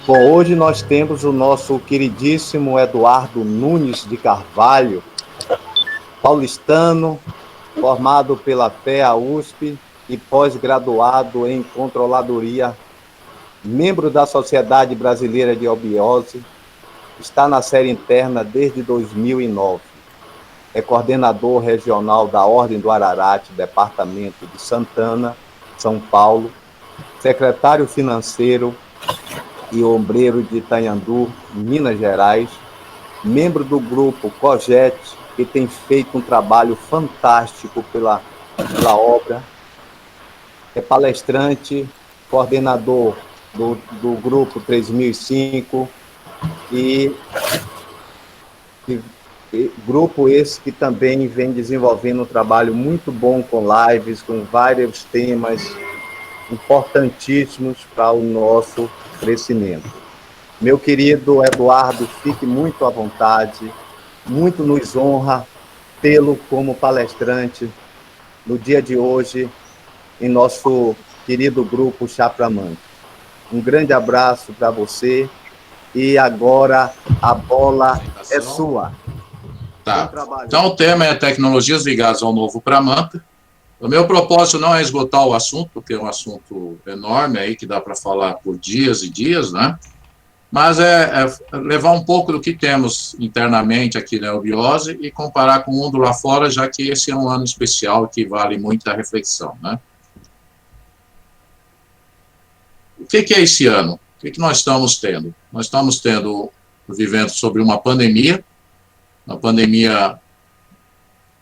Bom, hoje nós temos o nosso queridíssimo Eduardo Nunes de Carvalho, paulistano, formado pela FEA USP e pós-graduado em controladoria, membro da Sociedade Brasileira de Obiose, está na série interna desde 2009. É coordenador regional da Ordem do Ararate, departamento de Santana, São Paulo, secretário financeiro e ombreiro de Itanhandu, Minas Gerais, membro do grupo COGET, que tem feito um trabalho fantástico pela obra, é palestrante, coordenador do grupo 3005 e grupo esse que também vem desenvolvendo um trabalho muito bom com lives, com vários temas importantíssimos para o nosso crescimento. Meu querido Eduardo, fique muito à vontade, muito nos honra tê-lo como palestrante no dia de hoje em nosso querido grupo Chapramante. Um grande abraço para você e agora a bola é sua. Tá. Então o tema é tecnologias ligadas ao novo Pramanta. O meu propósito não é esgotar o assunto, porque é um assunto enorme aí que dá para falar por dias e dias, né? Mas é levar um pouco do que temos internamente aqui na Obiose e comparar com o mundo lá fora, já que esse é um ano especial que vale muita reflexão, né? O que é esse ano? O que nós estamos tendo? Nós estamos vivendo sobre uma pandemia,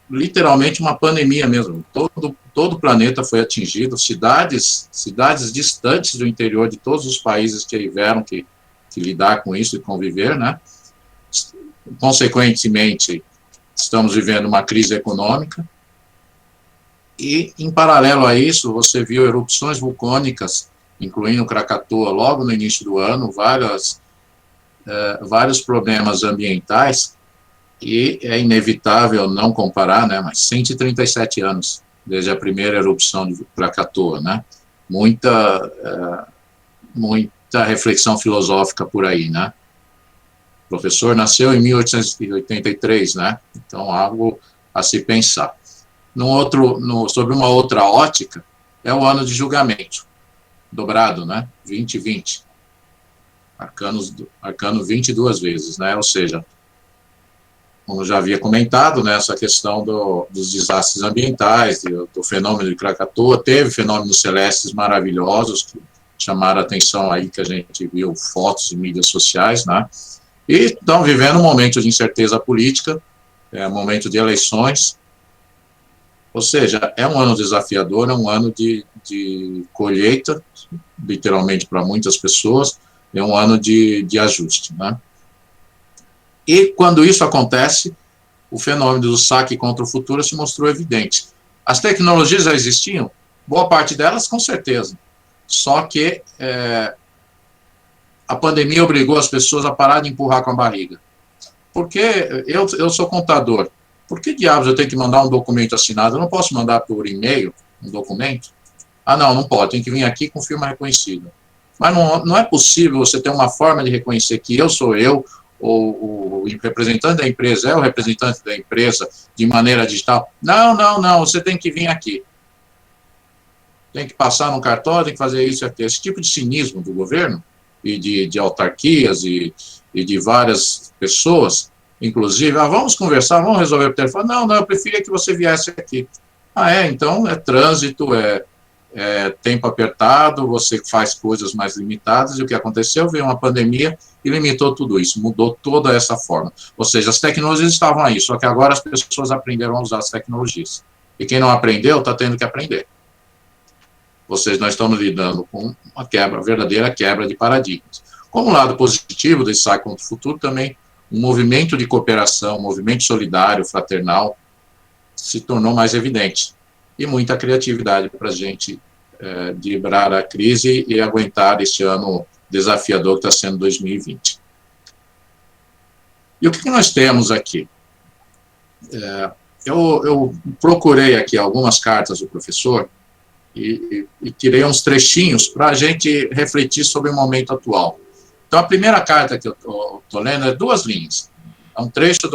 literalmente uma pandemia mesmo. Todo o planeta foi atingido, cidades distantes do interior de todos os países que tiveram que lidar com isso e conviver, né? Consequentemente, estamos vivendo uma crise econômica e, em paralelo a isso, você viu erupções vulcânicas, incluindo Krakatoa, logo no início do ano, vários problemas ambientais, e é inevitável não comparar, né, mas 137 anos desde a primeira erupção de Krakatoa, né, muita reflexão filosófica por aí, né. O professor nasceu em 1883, né, então algo a se pensar. Sobre uma outra ótica, é o ano de julgamento, dobrado, né, 2020, arcano 22 vezes, né, ou seja, como já havia comentado, né, essa questão dos desastres ambientais, do fenômeno de Krakatoa, teve fenômenos celestes maravilhosos que chamaram a atenção aí, que a gente viu fotos em mídias sociais, né, e estão vivendo um momento de incerteza política, um momento de eleições, ou seja, é um ano desafiador, é um ano de colheita, literalmente para muitas pessoas, é um ano de ajuste, né. E quando isso acontece, o fenômeno do saque contra o futuro se mostrou evidente. As tecnologias já existiam, boa parte delas com certeza, só que a pandemia obrigou as pessoas a parar de empurrar com a barriga. Porque eu sou contador, por que diabos eu tenho que mandar um documento assinado? Eu não posso mandar por e-mail um documento? Ah, não pode, tem que vir aqui com firma reconhecida. Mas não é possível você ter uma forma de reconhecer que eu sou eu, ou o representante da empresa é o representante da empresa de maneira digital. Não, você tem que vir aqui. Tem que passar no cartório, tem que fazer isso e aquilo. Esse tipo de cinismo do governo e de autarquias e de várias pessoas, inclusive, vamos conversar, vamos resolver o telefone. Não, eu preferia que você viesse aqui. Então é trânsito, tempo apertado, você faz coisas mais limitadas, e o que aconteceu? Veio uma pandemia e limitou tudo isso, mudou toda essa forma. Ou seja, as tecnologias estavam aí, só que agora as pessoas aprenderam a usar as tecnologias. E quem não aprendeu, está tendo que aprender. Ou seja, nós estamos lidando com uma verdadeira quebra de paradigmas. Como lado positivo desse saque contra o futuro, também um movimento de cooperação, um movimento solidário, fraternal, se tornou mais evidente. E muita criatividade para a gente driblar a crise e aguentar esse ano desafiador que está sendo 2020. E o que nós temos aqui? Eu procurei aqui algumas cartas do professor e tirei uns trechinhos para a gente refletir sobre o momento atual. Então, a primeira carta que eu estou lendo é 2 linhas. É um trecho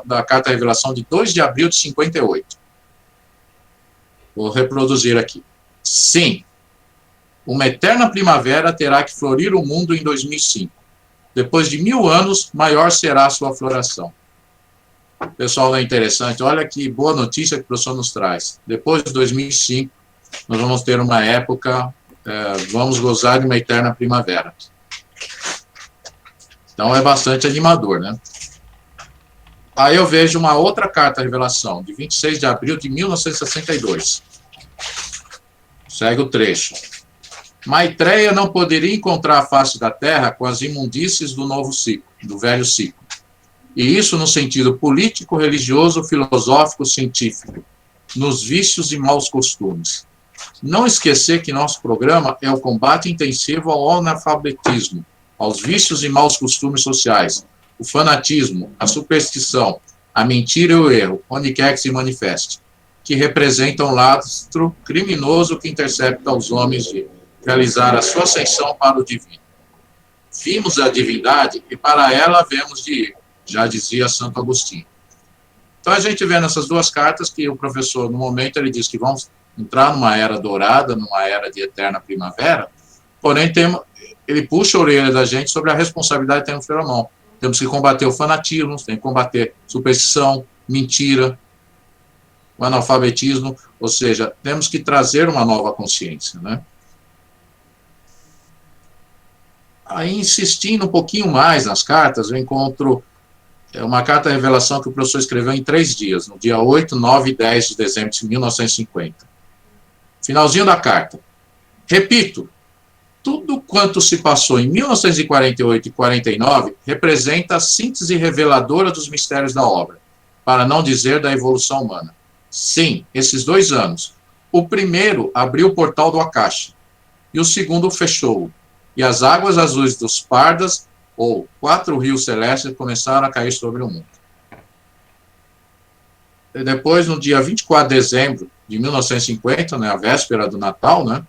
da Carta Revelação de 2 de abril de 58. Vou reproduzir aqui. Sim, uma eterna primavera terá que florir o mundo em 2005. Depois de 1000 anos, maior será a sua floração. Pessoal, não é interessante? Olha que boa notícia que o professor nos traz. Depois de 2005, nós vamos ter uma época, vamos gozar de uma eterna primavera. Então, é bastante animador, né? Aí eu vejo uma outra carta revelação, de 26 de abril de 1962. Segue o trecho. Maitreya não poderia encontrar a face da Terra com as imundícies do novo ciclo, do velho ciclo. E isso no sentido político, religioso, filosófico, científico, nos vícios e maus costumes. Não esquecer que nosso programa é o combate intensivo ao analfabetismo, aos vícios e maus costumes sociais, o fanatismo, a superstição, a mentira e o erro, onde quer que se manifeste, que representam um lastro criminoso que intercepta os homens de realizar a sua ascensão para o divino. Vimos a divindade e para ela havemos de ir, já dizia Santo Agostinho. Então a gente vê nessas 2 cartas que o professor, no momento, ele diz que vamos entrar numa era dourada, numa era de eterna primavera, porém ele puxa a orelha da gente sobre a responsabilidade que temos pela mão. Temos que combater o fanatismo, temos que combater superstição, mentira, o analfabetismo, ou seja, temos que trazer uma nova consciência, né? Aí, insistindo um pouquinho mais nas cartas, eu encontro uma carta de revelação que o professor escreveu em 3 dias, no dia 8, 9 e 10 de dezembro de 1950. Finalzinho da carta. Repito, tudo quanto se passou em 1948 e 49 representa a síntese reveladora dos mistérios da obra, para não dizer da evolução humana. Sim, esses 2 anos. O primeiro abriu o portal do Akasha, e o segundo fechou-o, e as águas azuis dos Pardas, ou 4 rios celestes, começaram a cair sobre o mundo. E depois, no dia 24 de dezembro de 1950, né, a véspera do Natal, né?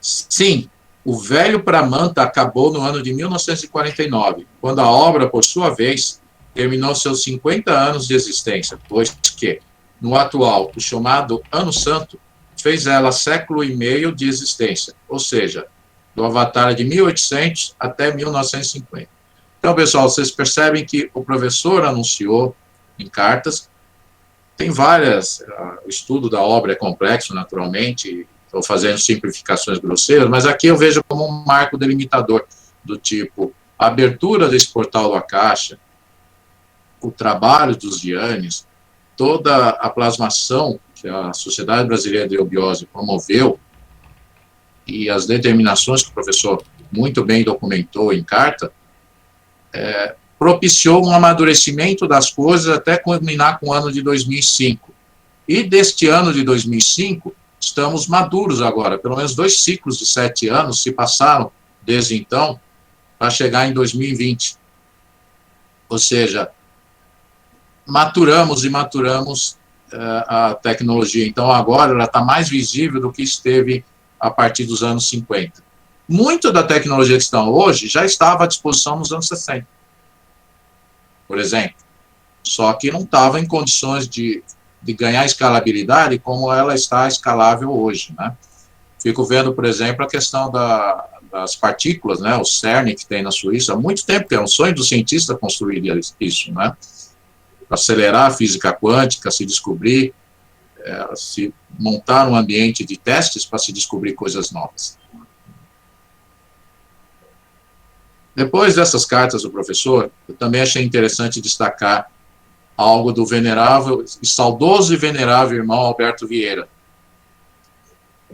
Sim, o velho Pramanta acabou no ano de 1949, quando a obra, por sua vez, terminou seus 50 anos de existência, pois que, no atual, o chamado Ano Santo, fez ela 1,5 século de existência, ou seja, do Avatar de 1800 até 1950. Então, pessoal, vocês percebem que o professor anunciou em cartas, tem várias, o estudo da obra é complexo, naturalmente, estou fazendo simplificações grosseiras, mas aqui eu vejo como um marco delimitador, do tipo, a abertura desse portal do Akasha, o trabalho dos Dhyanis, toda a plasmação que a Sociedade Brasileira de Eubiose promoveu, e as determinações que o professor muito bem documentou em carta, propiciou um amadurecimento das coisas até culminar com o ano de 2005. E deste ano de 2005, estamos maduros agora, pelo menos 2 ciclos de 7 anos se passaram desde então, para chegar em 2020. Ou seja, maturamos a tecnologia. Então, agora ela está mais visível do que esteve a partir dos anos 50. Muito da tecnologia que está hoje já estava à disposição nos anos 60, por exemplo. Só que não estava em condições de ganhar escalabilidade como ela está escalável hoje, né? Fico vendo, por exemplo, a questão das partículas, né? O CERN que tem na Suíça, há muito tempo que é um sonho do cientista construir isso, né? Acelerar a física quântica, se descobrir, se montar um ambiente de testes para se descobrir coisas novas. Depois dessas cartas do professor, eu também achei interessante destacar algo do venerável, saudoso e venerável irmão Alberto Vieira.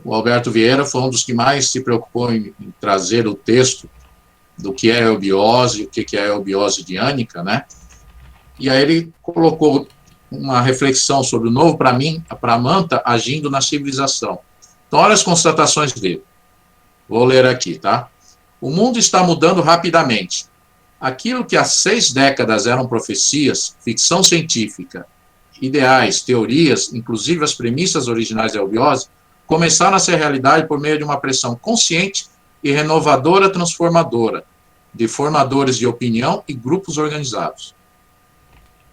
O Alberto Vieira foi um dos que mais se preocupou em trazer o texto do que é a eubiose, o que é a eubiose diânica, né? E aí ele colocou uma reflexão sobre o novo Pramanta agindo na civilização. Então, olha as constatações dele. Vou ler aqui, tá? O mundo está mudando rapidamente. Aquilo que há 6 décadas eram profecias, ficção científica, ideais, teorias, inclusive as premissas originais da eubiose, começaram a ser realidade por meio de uma pressão consciente e renovadora transformadora, de formadores de opinião e grupos organizados.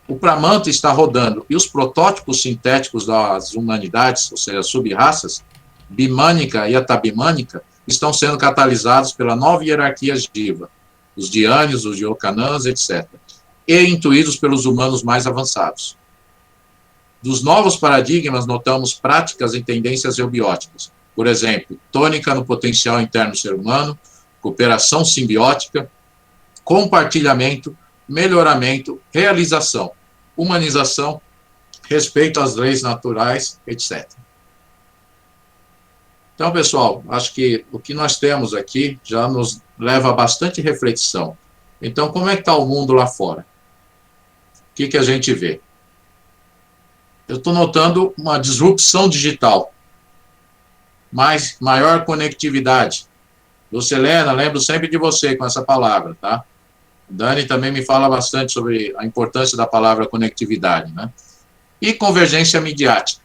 O Pramanta está rodando, e os protótipos sintéticos das humanidades, ou seja, sub-raças, bimânica e atabimânica, estão sendo catalisados pela nova hierarquia Jiva, os Dhyânios, os Yoganãs, etc., e intuídos pelos humanos mais avançados. Dos novos paradigmas, notamos práticas em tendências eubióticas. Por exemplo, tônica no potencial interno do ser humano, cooperação simbiótica, compartilhamento, melhoramento, realização, humanização, respeito às leis naturais, etc. Então, pessoal, acho que o que nós temos aqui já nos leva a bastante reflexão. Então, como é que está o mundo lá fora? O que a gente vê? Eu estou notando uma disrupção digital, maior conectividade. Lucelena, lembro sempre de você com essa palavra, tá? Dani também me fala bastante sobre a importância da palavra conectividade, né? E convergência midiática.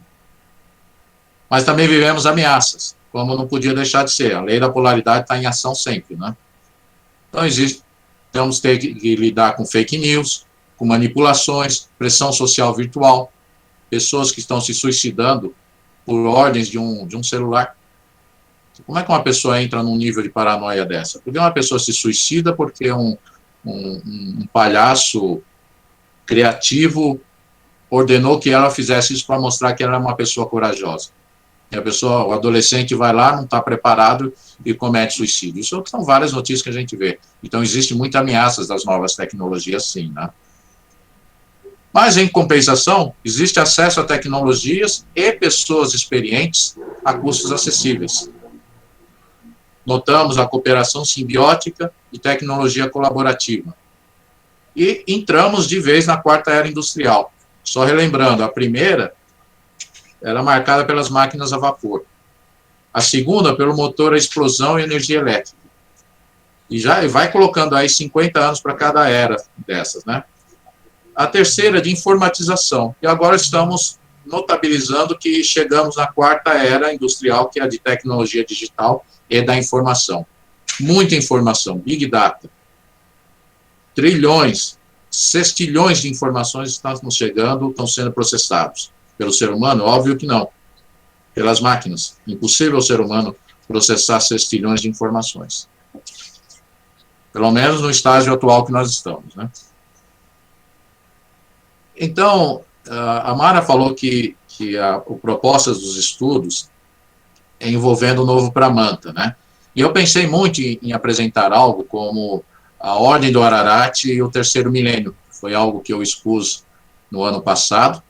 Mas também vivemos ameaças, como não podia deixar de ser. A lei da polaridade está em ação sempre, né? Então, temos que lidar com fake news, com manipulações, pressão social virtual, pessoas que estão se suicidando por ordens de um celular. Como é que uma pessoa entra num nível de paranoia dessa? Porque uma pessoa se suicida porque um palhaço criativo ordenou que ela fizesse isso para mostrar que ela é uma pessoa corajosa. E o adolescente vai lá, não está preparado e comete suicídio. Isso são várias notícias que a gente vê. Então, existe muitas ameaças das novas tecnologias, sim, né? Mas, em compensação, existe acesso a tecnologias e pessoas experientes a custos acessíveis. Notamos a cooperação simbiótica e tecnologia colaborativa. E entramos de vez na quarta era industrial. Só relembrando, a primeira era marcada pelas máquinas a vapor. A segunda, pelo motor a explosão e energia elétrica. E já vai colocando aí 50 anos para cada era dessas, né? A terceira, de informatização. E agora estamos notabilizando que chegamos na quarta era industrial, que é a de tecnologia digital e da informação. Muita informação, Big Data. Trilhões, sextilhões de informações estão nos chegando, estão sendo processados. Pelo ser humano? Óbvio que não. Pelas máquinas. Impossível o ser humano processar sextilhões de informações. Pelo menos no estágio atual que nós estamos, né? Então, a Mara falou que o propósito dos estudos é envolvendo o novo Pramanta, né? E eu pensei muito em apresentar algo como a Ordem do Ararat e o Terceiro Milênio. Foi algo que eu expus no ano passado.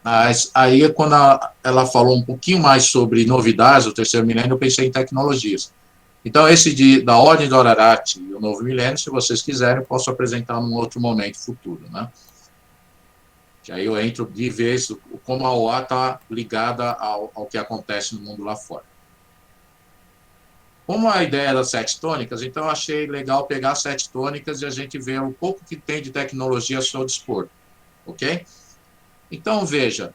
Mas aí, quando ela falou um pouquinho mais sobre novidades do Terceiro Milênio, eu pensei em tecnologias. Então, esse da Ordem do Ararat e o Novo Milênio, se vocês quiserem, eu posso apresentar num outro momento futuro, né? Que aí eu entro de vez como a OA está ligada ao que acontece no mundo lá fora. Como a ideia das 7 tônicas, então eu achei legal pegar as 7 tônicas e a gente ver um pouco que tem de tecnologia a seu dispor, ok? Então, veja,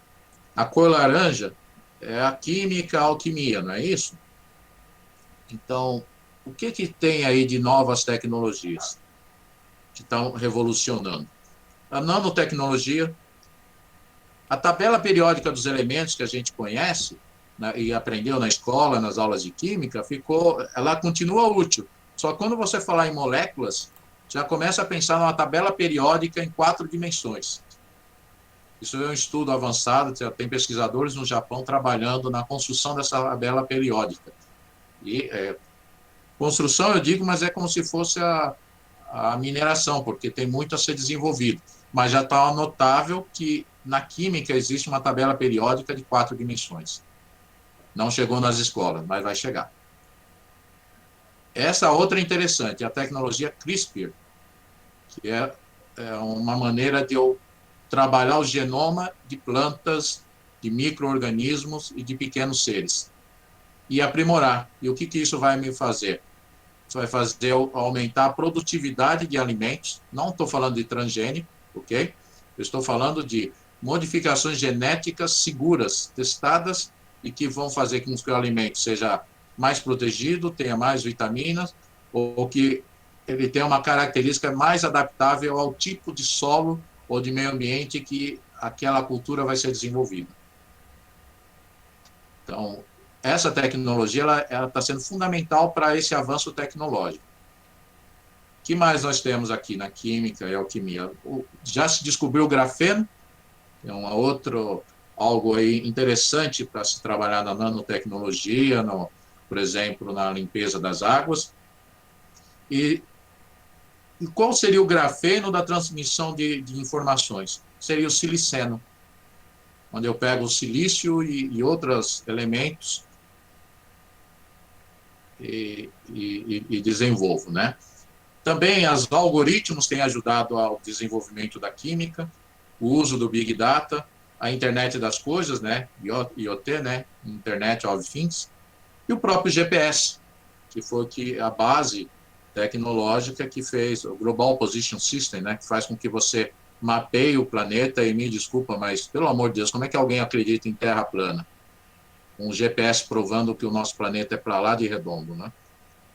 a cor laranja é a química, a alquimia, não é isso? Então, o que tem aí de novas tecnologias que estão revolucionando? A nanotecnologia, a tabela periódica dos elementos que a gente conhece, né, e aprendeu na escola, nas aulas de química, ela continua útil. Só quando você falar em moléculas, já começa a pensar numa tabela periódica em 4 dimensões. Isso é um estudo avançado, tem pesquisadores no Japão trabalhando na construção dessa tabela periódica. E construção, eu digo, mas é como se fosse a mineração, porque tem muito a ser desenvolvido. Mas já está notável que na química existe uma tabela periódica de 4 dimensões. Não chegou nas escolas, mas vai chegar. Essa outra é interessante, a tecnologia CRISPR, que é uma maneira de eu trabalhar o genoma de plantas, de micro-organismos e de pequenos seres. E aprimorar. E o que isso vai me fazer? Isso vai fazer eu aumentar a produtividade de alimentos. Não estou falando de transgênico, ok? Eu estou falando de modificações genéticas seguras, testadas, e que vão fazer com que o alimento seja mais protegido, tenha mais vitaminas, ou que ele tenha uma característica mais adaptável ao tipo de solo ou de meio ambiente que aquela cultura vai ser desenvolvida. Então, essa tecnologia ela está sendo fundamental para esse avanço tecnológico. O que mais nós temos aqui na química e alquimia? Já se descobriu o grafeno, é algo aí interessante para se trabalhar na nanotecnologia, por exemplo, na limpeza das águas. E qual seria o grafeno da transmissão de informações? Seria o siliceno, onde eu pego o silício e outros elementos e desenvolvo, né? Também os algoritmos têm ajudado ao desenvolvimento da química, o uso do Big Data, a internet das coisas, né? IoT, né? Internet of Things, e o próprio GPS, que foi a base tecnológica que fez o Global Position System, né? Que faz com que você mapeie o planeta. E me desculpa, mas pelo amor de Deus, como é que alguém acredita em Terra plana? Um GPS provando que o nosso planeta é para lá de redondo, né?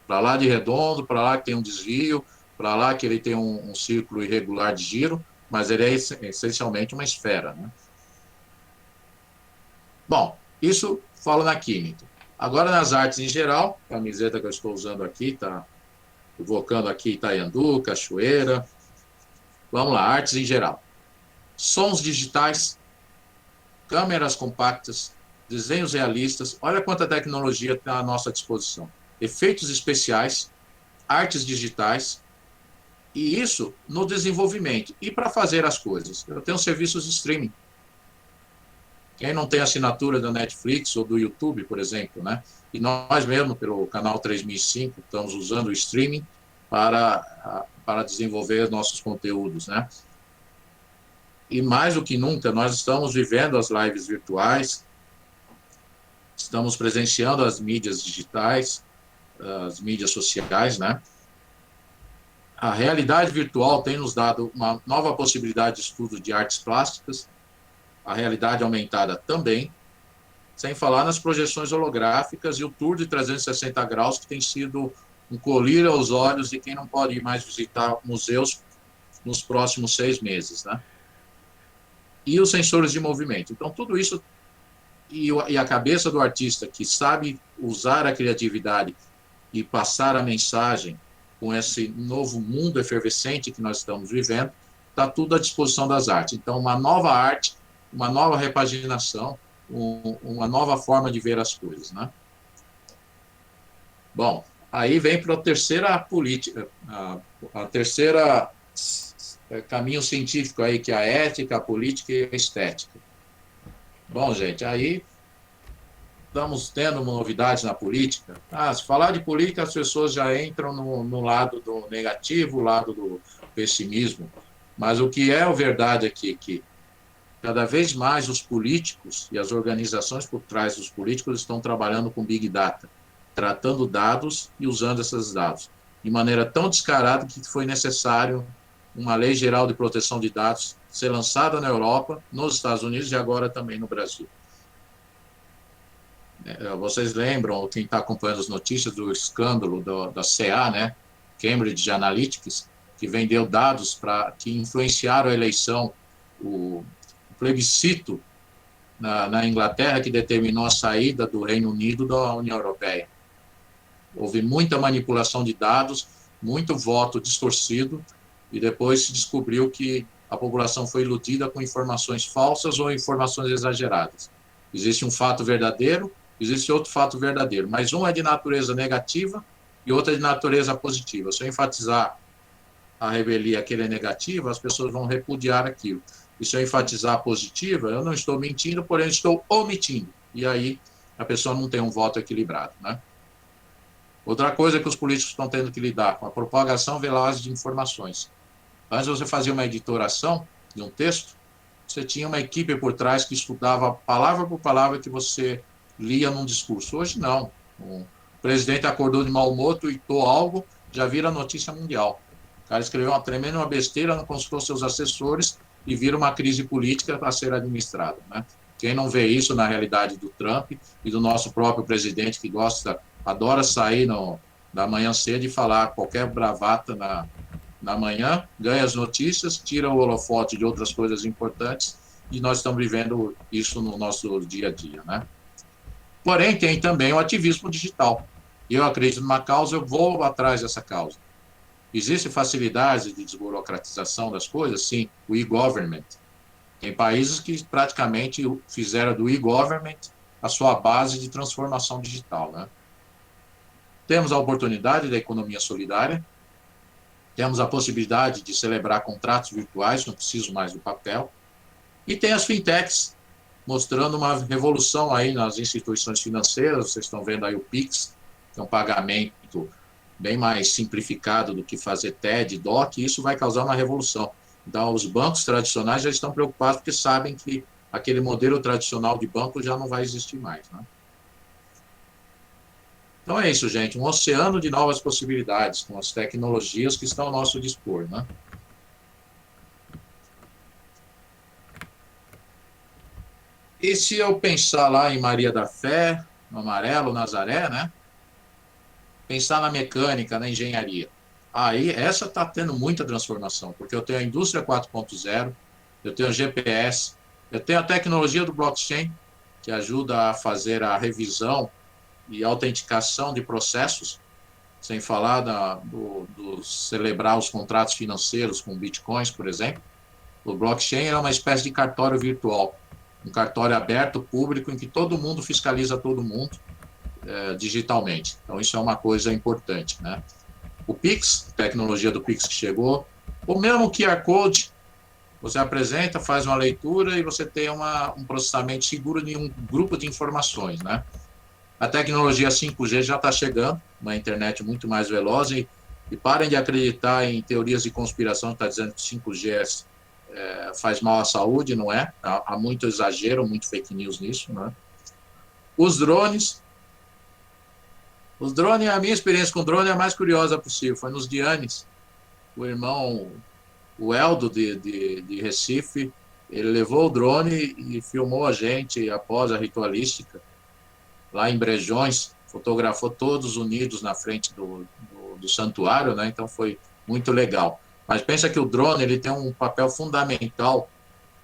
Para lá de redondo, para lá que tem um desvio, para lá que ele tem um círculo irregular de giro, mas ele é essencialmente uma esfera, né? Bom, isso falo na química. Agora, nas artes em geral, a camiseta que eu estou usando aqui está evocando aqui Itaiandu, Cachoeira. Vamos lá, artes em geral. Sons digitais, câmeras compactas, desenhos realistas. Olha quanta tecnologia está à nossa disposição. Efeitos especiais, artes digitais, e isso no desenvolvimento. E para fazer as coisas? Eu tenho serviços de streaming. Quem não tem assinatura da Netflix ou do YouTube, por exemplo, né? E nós mesmo, pelo canal 3005, estamos usando o streaming para desenvolver nossos conteúdos, né? E mais do que nunca, nós estamos vivendo as lives virtuais, estamos presenciando as mídias digitais, as mídias sociais, né? A realidade virtual tem nos dado uma nova possibilidade de estudo de artes plásticas, a realidade aumentada também, sem falar nas projeções holográficas e o tour de 360 graus, que tem sido um colírio aos olhos de quem não pode mais visitar museus nos próximos 6 meses, né? E os sensores de movimento. Então, tudo isso e a cabeça do artista que sabe usar a criatividade e passar a mensagem com esse novo mundo efervescente que nós estamos vivendo, está tudo à disposição das artes. Então, uma nova arte, uma nova repaginação, uma nova forma de ver as coisas, né? Bom, aí vem para a terceira política, a terceira caminho científico aí, que é a ética, a política e a estética. Bom, gente, aí estamos tendo uma novidade na política. Se falar de política, as pessoas já entram no lado do negativo, lado do pessimismo. Mas o que é a verdade aqui é que cada vez mais os políticos e as organizações por trás dos políticos estão trabalhando com Big Data, tratando dados e usando esses dados de maneira tão descarada que foi necessário uma lei geral de proteção de dados ser lançada na Europa, nos Estados Unidos e agora também no Brasil. Vocês lembram, quem está acompanhando as notícias do escândalo da CA, né, Cambridge Analytica, que vendeu dados que influenciaram a eleição, o plebiscito na Inglaterra, que determinou a saída do Reino Unido da União Europeia. Houve muita manipulação de dados, muito voto distorcido, e depois se descobriu que a população foi iludida com informações falsas ou informações exageradas. Existe um fato verdadeiro, existe outro fato verdadeiro, mas um é de natureza negativa e outro é de natureza positiva. Se eu enfatizar a revelia que ele é negativa, as pessoas vão repudiar aquilo. E se eu enfatizar a positiva, eu não estou mentindo, porém estou omitindo. E aí a pessoa não tem um voto equilibrado, né? Outra coisa que os políticos estão tendo que lidar com a propagação veloz de informações. Antes de você fazer uma editoração de um texto, você tinha uma equipe por trás que estudava palavra por palavra que você lia num discurso. Hoje não. O presidente acordou de mau humor, tuitou algo, já vira notícia mundial. O cara escreveu uma tremenda besteira, não consultou seus assessores e vira uma crise política a ser administrada, né? Quem não vê isso na realidade do Trump e do nosso próprio presidente, que gosta adora sair da manhã cedo e falar qualquer bravata na manhã, ganha as notícias, tira o holofote de outras coisas importantes, e nós estamos vivendo isso no nosso dia a dia, né? Porém, tem também o ativismo digital. Eu acredito numa causa, eu vou atrás dessa causa. Existem facilidades de desburocratização das coisas? Sim, o e-government. Tem países que praticamente fizeram do e-government a sua base de transformação digital, né? Temos a oportunidade da economia solidária, temos a possibilidade de celebrar contratos virtuais, não preciso mais do papel, e tem as fintechs, mostrando uma revolução aí nas instituições financeiras. Vocês estão vendo aí o Pix, que é um pagamento bem mais simplificado do que fazer TED, DOC, e isso vai causar uma revolução. Então, os bancos tradicionais já estão preocupados porque sabem que aquele modelo tradicional de banco já não vai existir mais, né? Então é isso, gente, um oceano de novas possibilidades com as tecnologias que estão ao nosso dispor, né? E se eu pensar lá em Maria da Fé, no Amarelo, Nazaré, né? Pensar na mecânica, na engenharia. Aí, essa está tendo muita transformação, porque eu tenho a indústria 4.0, eu tenho o GPS, eu tenho a tecnologia do blockchain, que ajuda a fazer a revisão e autenticação de processos, sem falar do celebrar os contratos financeiros com bitcoins, por exemplo. O blockchain é uma espécie de cartório virtual, um cartório aberto, público, em que todo mundo fiscaliza todo mundo digitalmente. Então, isso é uma coisa importante, né? O Pix, tecnologia do Pix que chegou, ou mesmo o QR Code, você apresenta, faz uma leitura e você tem um processamento seguro de um grupo de informações, né? A tecnologia 5G já está chegando, uma internet muito mais veloz, e parem de acreditar em teorias de conspiração que está dizendo que 5G faz mal à saúde, não é? Há muito exagero, muito fake news nisso, né? Os drones, a minha experiência com drone é a mais curiosa possível, foi nos Dianes, o irmão, o Eldo de Recife, ele levou o drone e filmou a gente após a ritualística, lá em Brejões, fotografou todos unidos na frente do santuário, né? Então foi muito legal. Mas pensa que o drone ele tem um papel fundamental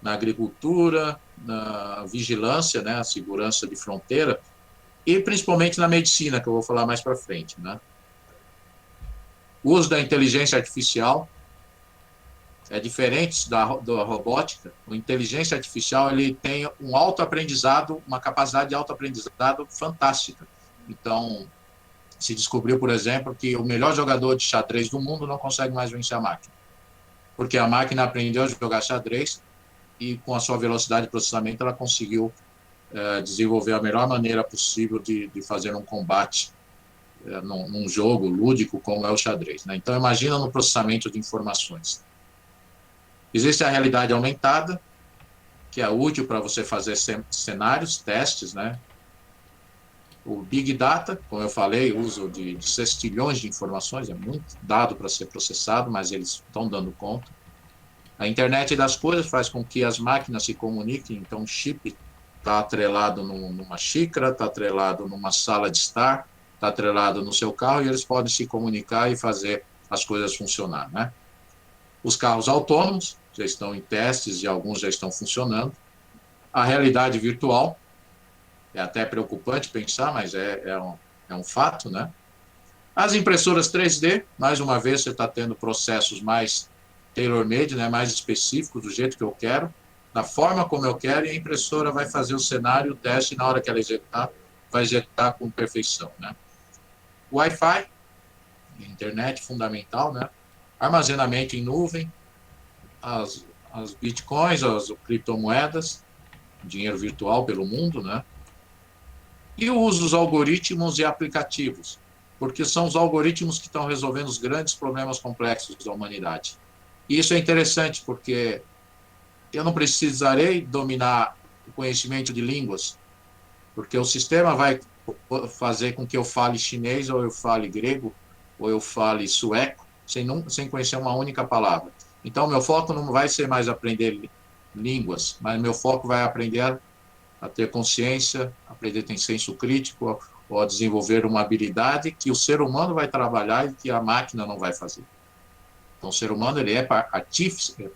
na agricultura, na vigilância, né? A segurança de fronteira, e principalmente na medicina, que eu vou falar mais para frente, né? O uso da inteligência artificial é diferente da robótica. A inteligência artificial ele tem um autoaprendizado, uma capacidade de autoaprendizado fantástica. Então, se descobriu, por exemplo, que o melhor jogador de xadrez do mundo não consegue mais vencer a máquina, porque a máquina aprendeu a jogar xadrez e, com a sua velocidade de processamento, ela conseguiu desenvolver a melhor maneira possível de fazer um combate num jogo lúdico como é o xadrez, né? Então, imagina no processamento de informações. Existe a realidade aumentada, que é útil para você fazer cenários, testes, né? O Big Data, como eu falei, o uso de sextilhões de informações, é muito dado para ser processado, mas eles estão dando conta. A internet das coisas faz com que as máquinas se comuniquem, então o chip está atrelado numa xícara, está atrelado numa sala de estar, está atrelado no seu carro, e eles podem se comunicar e fazer as coisas funcionar, né? Os carros autônomos já estão em testes e alguns já estão funcionando. A realidade virtual, é até preocupante pensar, mas é um fato, né? As impressoras 3D, mais uma vez, você está tendo processos mais tailor-made, né? Mais específicos, do jeito que eu quero, da forma como eu quero, e a impressora vai fazer o cenário, o teste, e na hora que ela executar, vai executar com perfeição, né? Wi-Fi, internet fundamental, né? Armazenamento em nuvem, as bitcoins, as criptomoedas, dinheiro virtual pelo mundo, né? E o uso dos algoritmos e aplicativos, porque são os algoritmos que estão resolvendo os grandes problemas complexos da humanidade. E isso é interessante, porque eu não precisarei dominar o conhecimento de línguas, porque o sistema vai fazer com que eu fale chinês, ou eu fale grego, ou eu fale sueco, sem conhecer uma única palavra. Então, meu foco não vai ser mais aprender línguas, mas meu foco vai aprender a ter consciência, aprender a ter senso crítico, ou a desenvolver uma habilidade que o ser humano vai trabalhar e que a máquina não vai fazer. Então, o ser humano ele é partícipe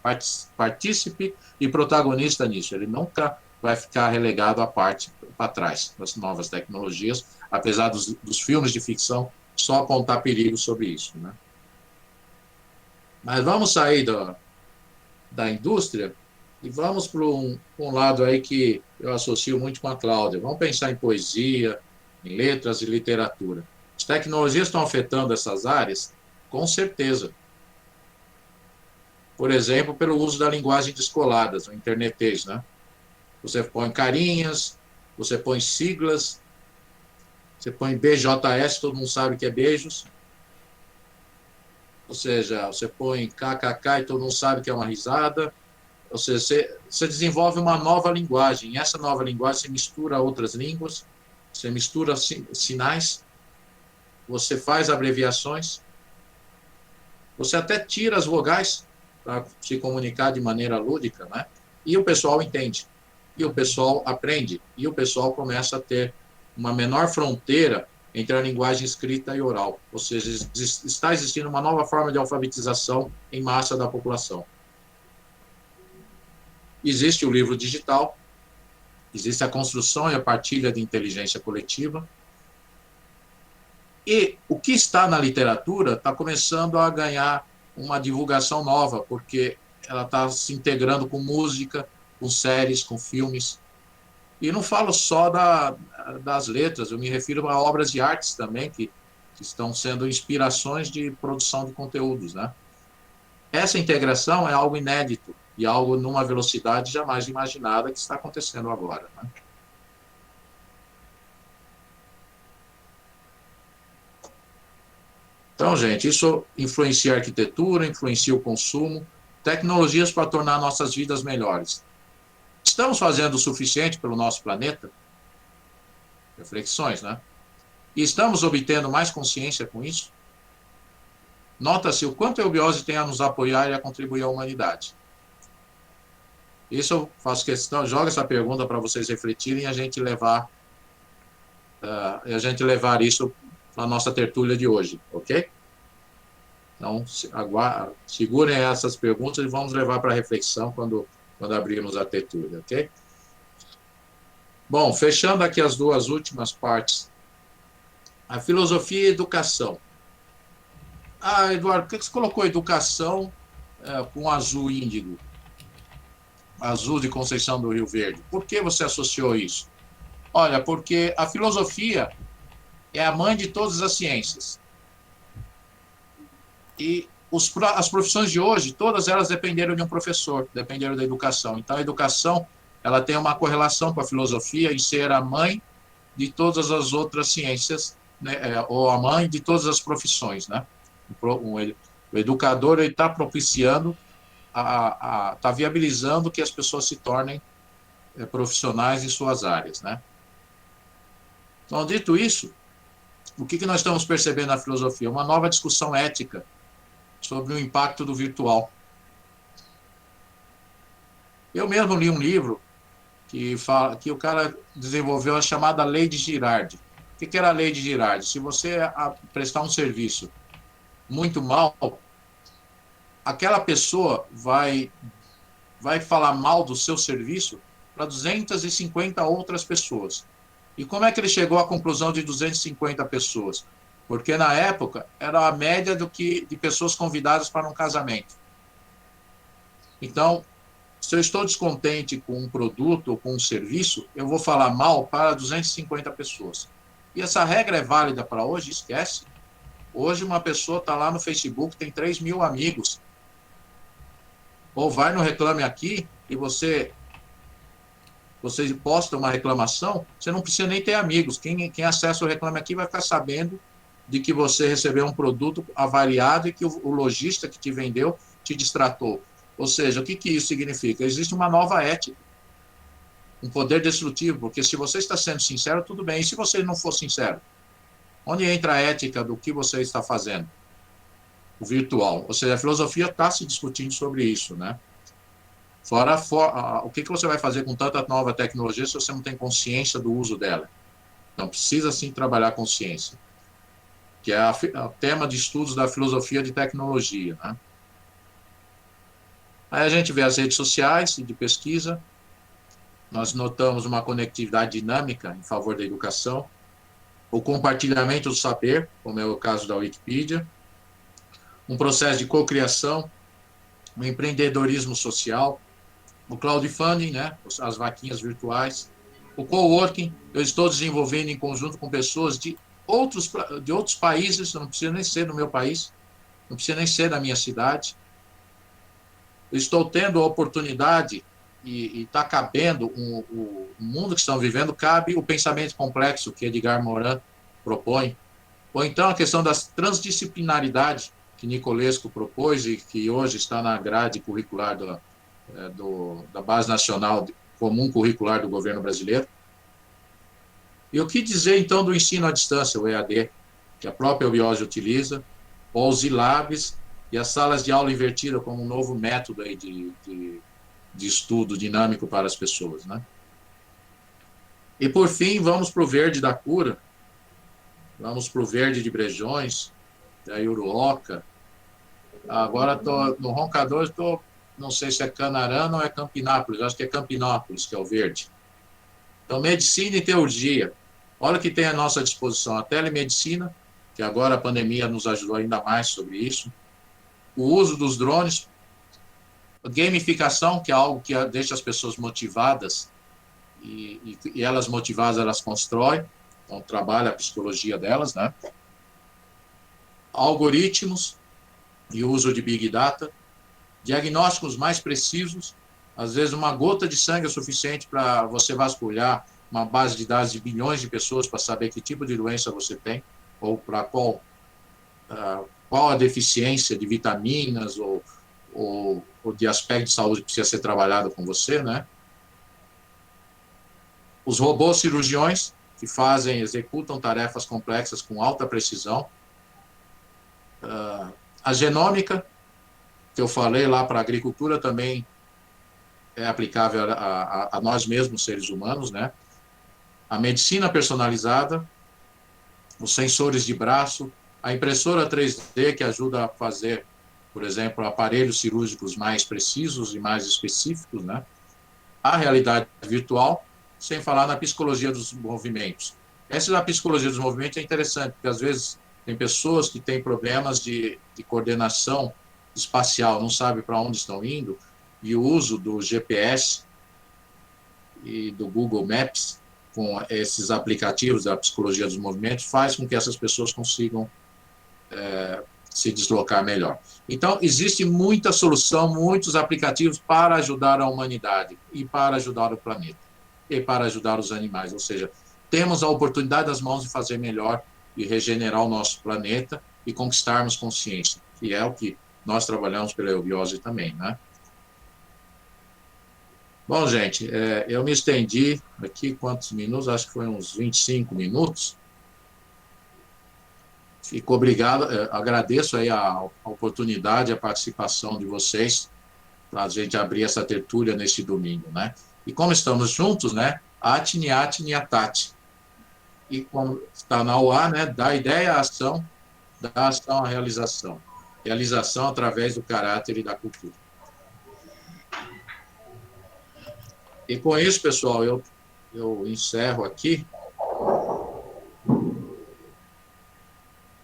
e protagonista nisso. Ele nunca vai ficar relegado à parte para trás das novas tecnologias, apesar dos filmes de ficção só apontar perigo sobre isso, né? Mas vamos sair da indústria e vamos para um lado aí que eu associo muito com a Cláudia. Vamos pensar em poesia, em letras e literatura. As tecnologias estão afetando essas áreas? Com certeza. Por exemplo, pelo uso da linguagem descoladas, o internetês, né? Você põe carinhas, você põe siglas, você põe BJS, todo mundo sabe que é beijos. Ou seja, você põe KKK e todo mundo sabe que é uma risada. Ou seja, você desenvolve uma nova linguagem. E essa nova linguagem você mistura outras línguas, você mistura sinais, você faz abreviações, você até tira as vogais para se comunicar de maneira lúdica, né? E o pessoal entende, e o pessoal aprende, e o pessoal começa a ter uma menor fronteira entre a linguagem escrita e oral. Ou seja, está existindo uma nova forma de alfabetização em massa da população. Existe o livro digital, existe a construção e a partilha de inteligência coletiva, e o que está na literatura está começando a ganhar uma divulgação nova, porque ela está se integrando com música, com séries, com filmes. E não falo só das letras, eu me refiro a obras de artes também, que estão sendo inspirações de produção de conteúdos, né? Essa integração é algo inédito e algo numa velocidade jamais imaginada que está acontecendo agora, né? Então, gente, isso influencia a arquitetura, influencia o consumo, tecnologias para tornar nossas vidas melhores. Estamos fazendo o suficiente pelo nosso planeta? Reflexões, né? E estamos obtendo mais consciência com isso? Nota-se o quanto a eubiose tem a nos apoiar e a contribuir à humanidade. Isso eu faço questão, jogo essa pergunta para vocês refletirem e a gente levar isso para a nossa tertúlia de hoje, ok? Então, segurem essas perguntas e vamos levar para reflexão quando abrirmos a tertúlia, ok? Bom, fechando aqui as duas últimas partes. A filosofia e a educação. Ah, Eduardo, por que você colocou educação com azul índigo? Azul de Conceição do Rio Verde. Por que você associou isso? Olha, porque a filosofia é a mãe de todas as ciências. E as profissões de hoje, todas elas dependeram de um professor, dependeram da educação. Então, a educação ela tem uma correlação com a filosofia em ser a mãe de todas as outras ciências, né, ou a mãe de todas as profissões, né? O educador está propiciando, está viabilizando que as pessoas se tornem profissionais em suas áreas, né? Então, dito isso, o que nós estamos percebendo na filosofia? Uma nova discussão ética sobre o impacto do virtual. Eu mesmo li um livro que o cara desenvolveu a chamada Lei de Girardi. O que era a Lei de Girardi? Se você prestar um serviço muito mal, aquela pessoa vai falar mal do seu serviço para 250 outras pessoas. E como é que ele chegou à conclusão de 250 pessoas? Porque na época era a média de pessoas convidadas para um casamento. Então, se eu estou descontente com um produto ou com um serviço, eu vou falar mal para 250 pessoas. E essa regra é válida para hoje? Esquece. Hoje uma pessoa está lá no Facebook, tem 3 mil amigos. Ou vai no Reclame Aqui e você posta uma reclamação, você não precisa nem ter amigos. Quem acessa o Reclame Aqui vai ficar sabendo de que você recebeu um produto avariado e que o lojista que te vendeu te distratou. Ou seja, o que isso significa? Existe uma nova ética, um poder destrutivo, porque se você está sendo sincero, tudo bem. E se você não for sincero? Onde entra a ética do que você está fazendo? O virtual. Ou seja, a filosofia está se discutindo sobre isso, né? O que você vai fazer com tanta nova tecnologia se você não tem consciência do uso dela? Então, precisa sim trabalhar a consciência, que é o tema de estudos da filosofia de tecnologia, né? Aí a gente vê as redes sociais de pesquisa, nós notamos uma conectividade dinâmica em favor da educação, o compartilhamento do saber, como é o caso da Wikipedia, um processo de cocriação, o empreendedorismo social, o crowdfunding, né, as vaquinhas virtuais, o coworking, eu estou desenvolvendo em conjunto com pessoas de outros países, não precisa nem ser do meu país, não precisa nem ser da minha cidade. Eu estou tendo a oportunidade e está cabendo o mundo que estão vivendo, cabe o pensamento complexo que Edgar Morin propõe, ou então a questão da transdisciplinaridade que Nicolesco propôs e que hoje está na grade curricular da Base Nacional Comum Curricular do governo brasileiro. E o que dizer, então, do ensino à distância, o EAD, que a própria Biose utiliza, ou os ILABs e as salas de aula invertida como um novo método aí de estudo dinâmico para as pessoas, né? E, por fim, vamos para o verde da cura, vamos para o verde de Brejões, da Iuruoca. Agora estou no Roncador, não sei se é Canarana ou é Campinápolis, acho que é Campinópolis, que é o verde. Então, medicina e teologia. Olha o que tem à nossa disposição: a telemedicina, que agora a pandemia nos ajudou ainda mais sobre isso, o uso dos drones, a gamificação, que é algo que deixa as pessoas motivadas, e elas motivadas, elas constroem, então trabalha a psicologia delas, né? Algoritmos e uso de Big Data, diagnósticos mais precisos, às vezes uma gota de sangue é suficiente para você vasculhar uma base de dados de bilhões de pessoas para saber que tipo de doença você tem, ou para qual a deficiência de vitaminas ou de aspecto de saúde que precisa ser trabalhado com você, né? Os robôs cirurgiões, que executam tarefas complexas com alta precisão. A genômica, que eu falei lá para a agricultura, também é aplicável a nós mesmos, seres humanos, né? A medicina personalizada, os sensores de braço, a impressora 3D, que ajuda a fazer, por exemplo, aparelhos cirúrgicos mais precisos e mais específicos, né? A realidade virtual, sem falar na psicologia dos movimentos. Essa da psicologia dos movimentos é interessante, porque às vezes tem pessoas que têm problemas de coordenação espacial, não sabem para onde estão indo, e o uso do GPS e do Google Maps, com esses aplicativos da psicologia dos movimentos, faz com que essas pessoas consigam se deslocar melhor. Então, existe muita solução, muitos aplicativos para ajudar a humanidade e para ajudar o planeta e para ajudar os animais. Ou seja, temos a oportunidade das mãos de fazer melhor e regenerar o nosso planeta e conquistarmos consciência, que é o que nós trabalhamos pela eubiose também, né? Bom, gente, eu me estendi aqui quantos minutos? Acho que foi uns 25 minutos. Fico obrigado, agradeço aí a oportunidade, a participação de vocês para a gente abrir essa tertúlia neste domingo, né? E como estamos juntos, né? Atne, atne, atate. E como está na UA, né? Da ideia à ação, da ação à realização. Realização através do caráter e da cultura. E com isso, pessoal, eu encerro aqui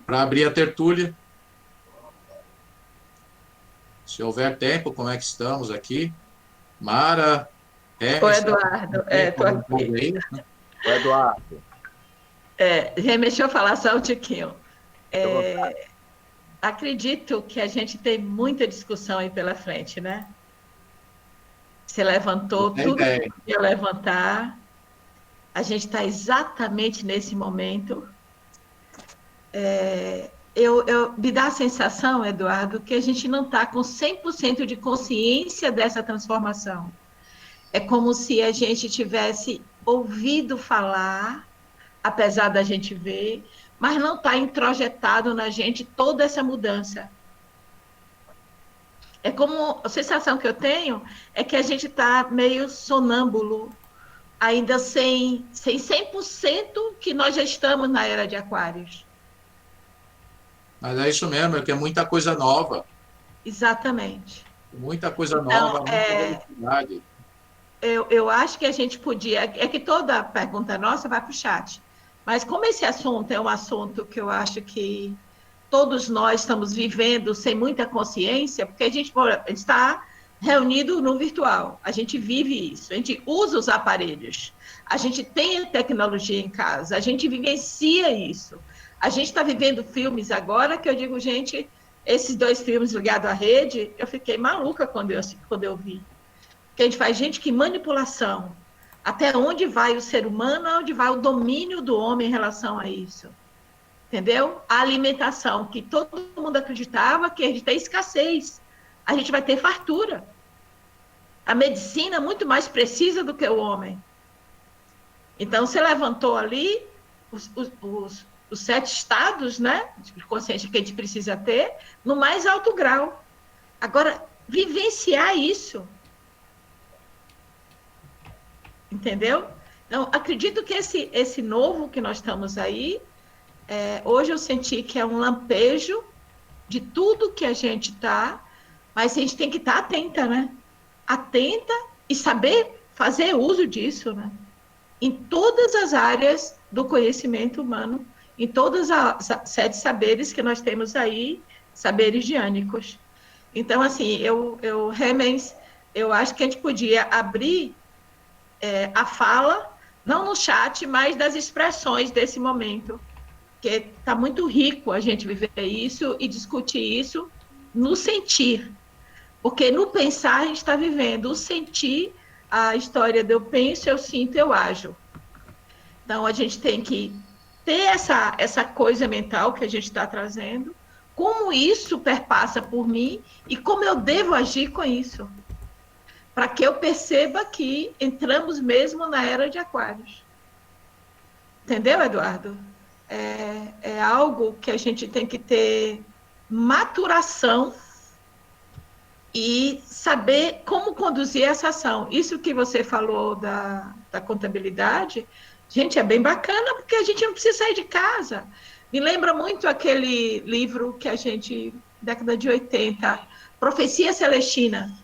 para abrir a tertúlia. Se houver tempo, como é que estamos aqui? Mara, Oi, Eduardo, estou aqui. Aí, né? Oi, Eduardo. Deixa eu falar só um tiquinho. Acredito que a gente tem muita discussão aí pela frente, né? Você levantou tudo que podia levantar. A gente está exatamente nesse momento. Me dá a sensação, Eduardo, que a gente não está com 100% de consciência dessa transformação. É como se a gente tivesse ouvido falar, apesar da gente ver, mas não está introjetado na gente toda essa mudança. É como a sensação que eu tenho é que a gente está meio sonâmbulo, ainda sem 100% que nós já estamos na era de Aquários. Mas é isso mesmo, é que é muita coisa nova. Exatamente. Muita coisa Então, nova, muita velocidade. eu acho que a gente podia... É que toda pergunta nossa vai para o chat. Mas como esse assunto é um assunto que eu acho que todos nós estamos vivendo sem muita consciência, porque a gente está reunido no virtual, a gente vive isso, a gente usa os aparelhos, a gente tem a tecnologia em casa, a gente vivencia isso. A gente está vivendo filmes agora que eu digo, gente, esses 2 filmes ligados à rede, eu fiquei maluca quando eu vi. Porque a gente faz, gente, que manipulação. Até onde vai o ser humano, onde vai o domínio do homem em relação a isso. Entendeu? A alimentação, que todo mundo acreditava que a gente tem escassez, a gente vai ter fartura. A medicina é muito mais precisa do que o homem. Então, você levantou ali os 7 estados, né, de consciência que a gente precisa ter, no mais alto grau. Agora, vivenciar isso. Entendeu? Então, acredito que esse novo que nós estamos aí, hoje eu senti que é um lampejo de tudo que a gente está, mas a gente tem que estar atenta, né? Atenta e saber fazer uso disso, né? Em todas as áreas do conhecimento humano, em todas as 7 saberes que nós temos aí, saberes diânicos. Então, assim, Remens, eu acho que a gente podia abrir a fala, não no chat, mas das expressões desse momento, que está muito rico a gente viver isso e discutir isso no sentir, porque no pensar a gente está vivendo, o sentir, a história do eu penso, eu sinto, eu ajo. Então a gente tem que ter essa coisa mental que a gente está trazendo, como isso perpassa por mim e como eu devo agir com isso, para que eu perceba que entramos mesmo na era de Aquários. Entendeu, Eduardo? É algo que a gente tem que ter maturação e saber como conduzir essa ação. Isso que você falou da contabilidade, gente, é bem bacana, porque a gente não precisa sair de casa. Me lembra muito aquele livro que a gente, década de 80, Profecia Celestina.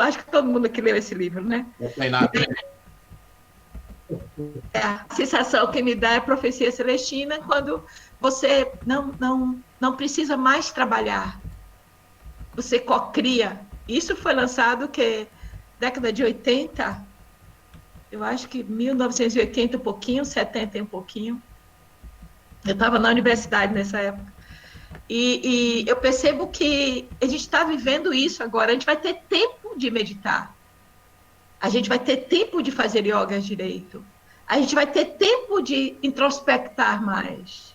Acho que todo mundo aqui leu esse livro, né? Não tem nada. A sensação que me dá é Profecia Celestina, quando você não precisa mais trabalhar, você cocria. Isso foi lançado que década de 80, eu acho que 1980 um pouquinho, 70 um pouquinho. Eu estava na universidade nessa época. E eu percebo que a gente está vivendo isso agora. A gente vai ter tempo de meditar. A gente vai ter tempo de fazer yoga direito. A gente vai ter tempo de introspectar mais.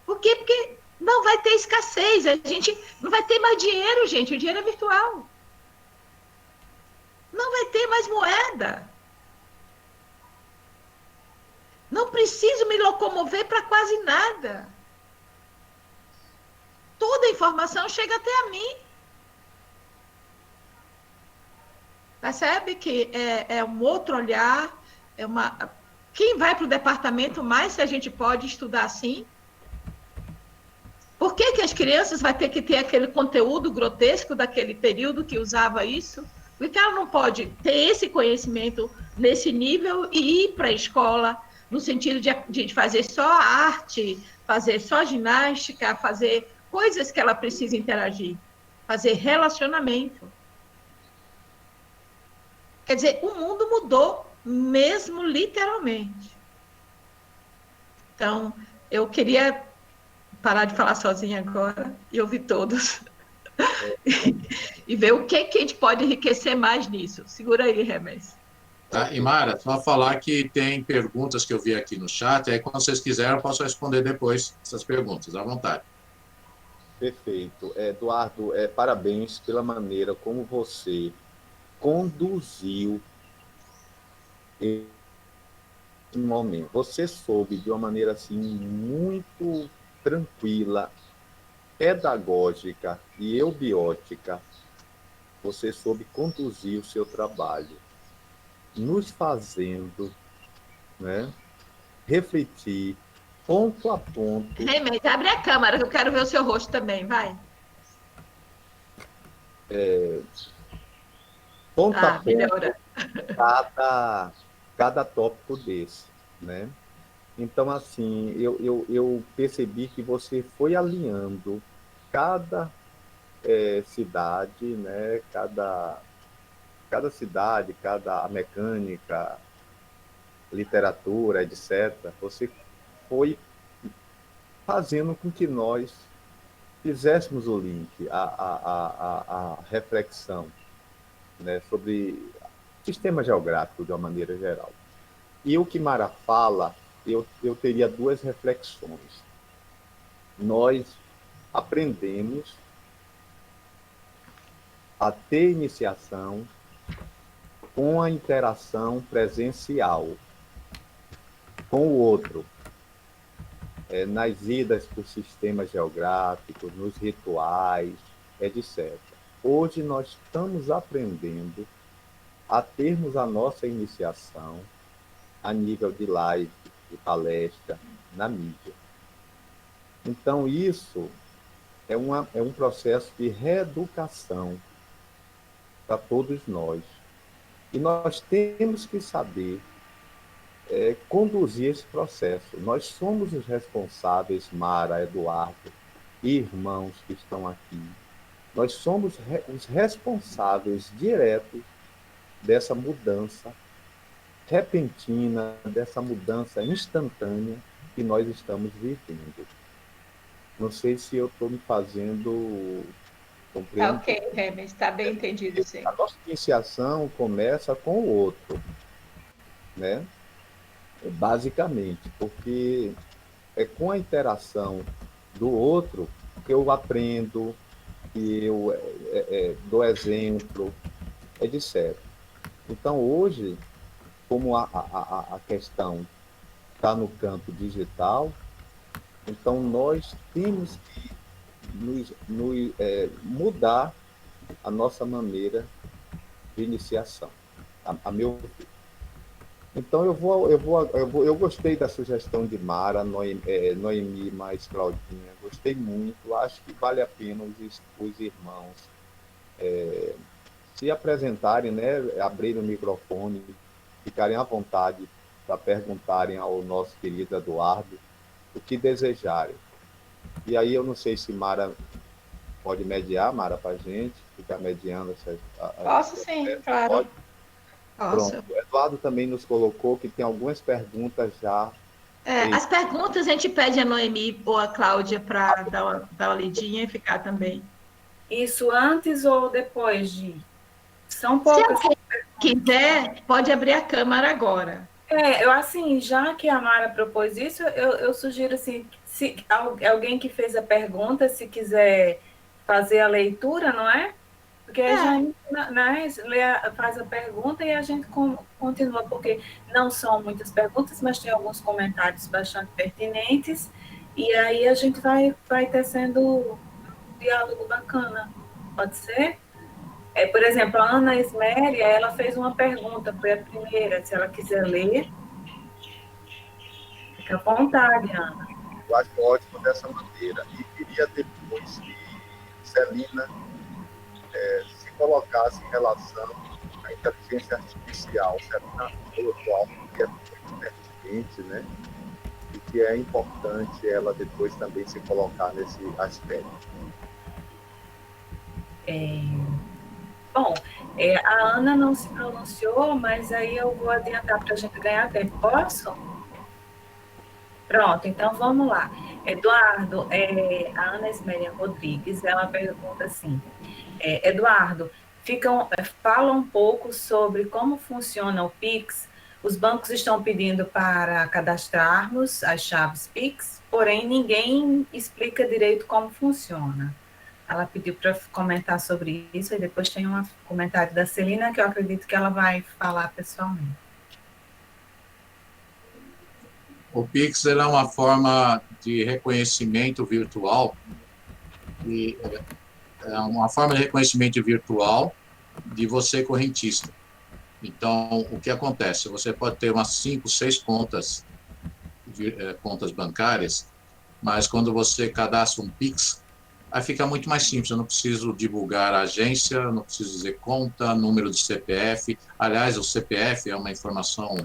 Por quê? Porque não vai ter escassez. A gente não vai ter mais dinheiro, gente. O dinheiro é virtual. Não vai ter mais moeda. Não preciso me locomover para quase nada. Toda a informação chega até a mim. Percebe que é um outro olhar, quem vai para o departamento mais se a gente pode estudar assim? Por que as crianças vão ter que ter aquele conteúdo grotesco daquele período que usava isso? Porque ela não pode ter esse conhecimento nesse nível e ir para a escola no sentido de fazer só arte, fazer só ginástica, fazer coisas que ela precisa interagir, fazer relacionamento. Quer dizer, o mundo mudou, mesmo literalmente. Então, eu queria parar de falar sozinha agora e ouvir todos. E ver o que a gente pode enriquecer mais nisso. Segura aí, Remes. Tá? E Mara, só falar que tem perguntas que eu vi aqui no chat, aí quando vocês quiserem eu posso responder depois essas perguntas, à vontade. Perfeito. Eduardo, parabéns pela maneira como você conduziu esse momento. Você soube de uma maneira assim muito tranquila, pedagógica e eubiótica, você soube conduzir o seu trabalho, nos fazendo né? Refletir, ponto a ponto. Remédio, abre a câmera, que eu quero ver o seu rosto também, vai. Ponto a Melhora. ponto cada tópico desse, né? Então, assim, eu percebi que você foi alinhando cada cidade, né? Cada cidade, cada mecânica, literatura, etc. Você foi fazendo com que nós fizéssemos o link, a reflexão, né, sobre sistema geográfico de uma maneira geral. E o que Mara fala, eu teria duas reflexões. Nós aprendemos a ter iniciação com a interação presencial com o outro, nas idas por sistemas geográficos, nos rituais, etc. Hoje nós estamos aprendendo a termos a nossa iniciação a nível de live, de palestra, na mídia. Então, isso é um processo de reeducação para todos nós. E nós temos que saber conduzir esse processo. Nós somos os responsáveis, Mara, Eduardo, e irmãos que estão aqui. Nós somos os responsáveis diretos dessa mudança repentina, dessa mudança instantânea que nós estamos vivendo. Não sei se eu estou me fazendo compreender. Ok, Remes, está bem entendido, sim. A nossa iniciação começa com o outro, né? Basicamente, porque é com a interação do outro que eu aprendo, que eu dou exemplo, etc. Então, hoje, como a questão está no campo digital, então nós temos que mudar a nossa maneira de iniciação, a meu ver. Então eu gostei da sugestão de Mara, Noemi mais Claudinha, gostei muito, acho que vale a pena os irmãos se apresentarem, né, abrirem o microfone, ficarem à vontade para perguntarem ao nosso querido Eduardo o que desejarem. E aí eu não sei se Mara pode mediar, Mara, para a gente, ficar mediando. Posso sim, claro. Pode? Posso. Pronto. O Eduardo também nos colocou que tem algumas perguntas já. As perguntas a gente pede a Noemi ou a Cláudia para dar uma lidinha e ficar também. Isso antes ou depois de? São poucas. Se alguém quiser, pode abrir a câmera agora. Eu assim, já que a Mara propôs isso, eu sugiro assim, se alguém que fez a pergunta, se quiser fazer a leitura, não é? Porque a gente, né, faz a pergunta e a gente continua, porque não são muitas perguntas, mas tem alguns comentários bastante pertinentes, e aí a gente vai tecendo um diálogo bacana. Pode ser? Por exemplo, a Ana Esméria, ela fez uma pergunta, foi a primeira, se ela quiser ler. Fica à vontade, Ana. Eu acho ótimo dessa maneira. E queria depois que Celina se colocasse em relação à inteligência artificial. Celina colocou algo que é muito pertinente, né? E que é importante ela depois também se colocar nesse aspecto. Bom, a Ana não se pronunciou, mas aí eu vou adiantar para a gente ganhar tempo. Posso? Pronto, então vamos lá. Eduardo, a Ana Esméria Rodrigues, ela pergunta assim, Eduardo, fala um pouco sobre como funciona o Pix. Os bancos estão pedindo para cadastrarmos as chaves Pix, porém ninguém explica direito como funciona. Ela pediu para comentar sobre isso, e depois tem um comentário da Celina, que eu acredito que ela vai falar pessoalmente. O Pix é uma forma de reconhecimento virtual, é uma forma de reconhecimento virtual de você correntista. Então, o que acontece? Você pode ter umas 5, 6 contas, contas bancárias, mas quando você cadastra um Pix, aí fica muito mais simples. Eu não preciso divulgar a agência, não preciso dizer conta, número de CPF. Aliás, o CPF é uma informação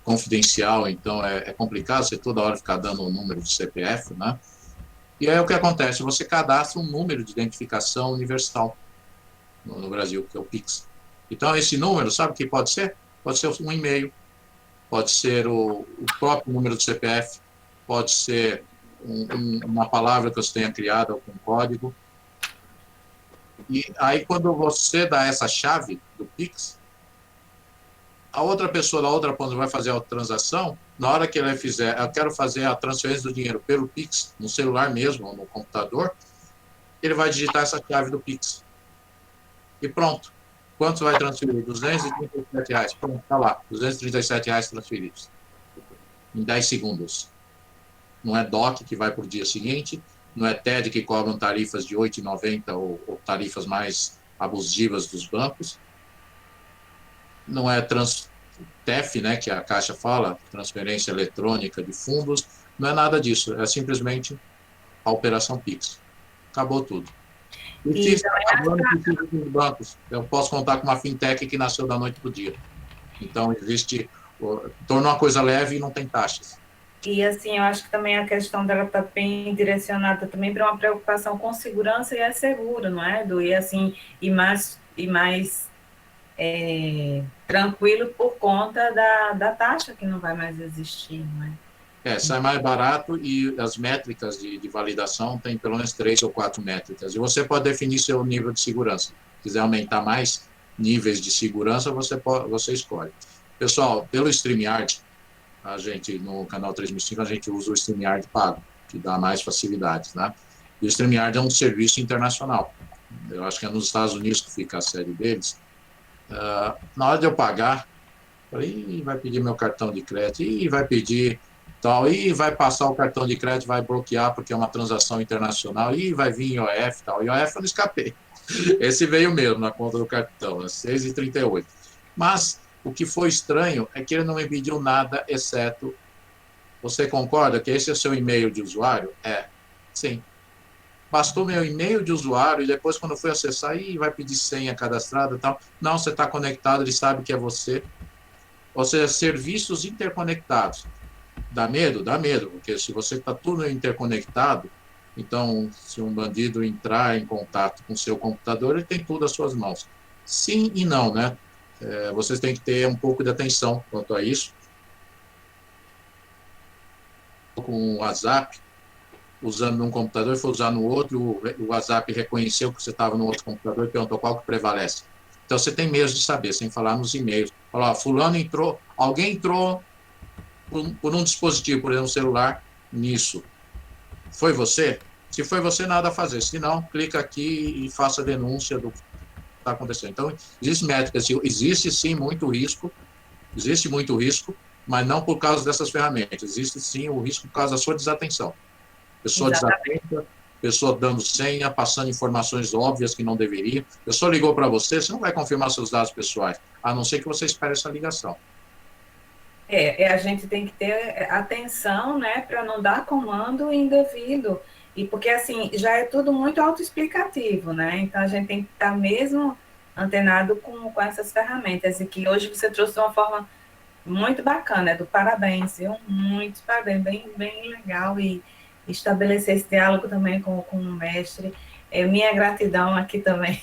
confidencial, então é complicado você toda hora ficar dando um número de CPF, né? E aí o que acontece? Você cadastra um número de identificação universal no Brasil, que é o Pix. Então, esse número, sabe o que pode ser? Pode ser um e-mail, pode ser o próprio número do CPF, pode ser uma palavra que você tenha criado com um código. E aí, quando você dá essa chave do Pix, a outra pessoa da outra ponta vai fazer a transação, na hora que ele fizer, eu quero fazer a transferência do dinheiro pelo Pix, no celular mesmo, ou no computador, ele vai digitar essa chave do Pix. E pronto. Quanto vai transferir? R$ 237. Pronto, está lá. R$ 237 transferidos. Em 10 segundos. Não é DOC que vai para o dia seguinte, não é TED que cobram tarifas de R$ 8,90 ou tarifas mais abusivas dos bancos. Não é TEF, né, que a Caixa fala, transferência eletrônica de fundos. Não é nada disso. É simplesmente a operação Pix. Acabou tudo. E dos bancos. Eu posso contar com uma fintech que nasceu da noite para o dia. Então, torna uma coisa leve e não tem taxas. E, assim, eu acho que também a questão dela está bem direcionada também para uma preocupação com segurança e é seguro, não é, Edu? E, assim, e mais tranquilo por conta da taxa que não vai mais existir, não é? Sai mais barato e as métricas de validação tem pelo menos 3 ou 4 métricas. E você pode definir seu nível de segurança. Se quiser aumentar mais níveis de segurança, você escolhe. Pessoal, pelo StreamYard, a gente, no canal 3005, a gente usa o StreamYard pago, que dá mais facilidades, né? E o StreamYard é um serviço internacional. Eu acho que é nos Estados Unidos que fica a sede deles. Na hora de eu pagar, falei, vai pedir meu cartão de crédito, vai pedir tal, e vai passar o cartão de crédito, vai bloquear porque é uma transação internacional, e vai vir IOF tal. IOF eu não escapei. Esse veio mesmo na conta do cartão, 6,38. Mas o que foi estranho é que ele não me pediu nada, exceto, você concorda que esse é o seu e-mail de usuário? Sim. Bastou meu e-mail de usuário e depois quando eu fui acessar, vai pedir senha cadastrada e tal. Não, você está conectado, ele sabe que é você. Ou seja, serviços interconectados. Dá medo? Dá medo, porque se você está tudo interconectado, então, se um bandido entrar em contato com o seu computador, ele tem tudo às suas mãos. Sim e não, né? Vocês têm que ter um pouco de atenção quanto a isso. Com o WhatsApp, usando num computador, foi usar no outro, o WhatsApp reconheceu que você estava no outro computador e perguntou qual que prevalece. Então, você tem medo de saber, sem falar nos e-mails. Falar, fulano entrou, alguém entrou por um dispositivo, por exemplo, um celular, nisso. Foi você? Se foi você, nada a fazer. Se não, clica aqui e faça a denúncia do que está acontecendo. Então, existe métricas, existe sim muito risco, mas não por causa dessas ferramentas. Existe sim o risco por causa da sua desatenção. Pessoa desatenta, pessoa dando senha, passando informações óbvias que não deveria. A pessoa ligou para você, você não vai confirmar seus dados pessoais, a não ser que você espere essa ligação. A gente tem que ter atenção, né, para não dar comando indevido, e porque, assim, já é tudo muito autoexplicativo, né, então a gente tem que estar mesmo antenado com essas ferramentas, e que hoje você trouxe de uma forma muito bacana, Edu, parabéns, viu? Muito parabéns, bem legal, e estabelecer esse diálogo também com o mestre. Minha gratidão aqui também,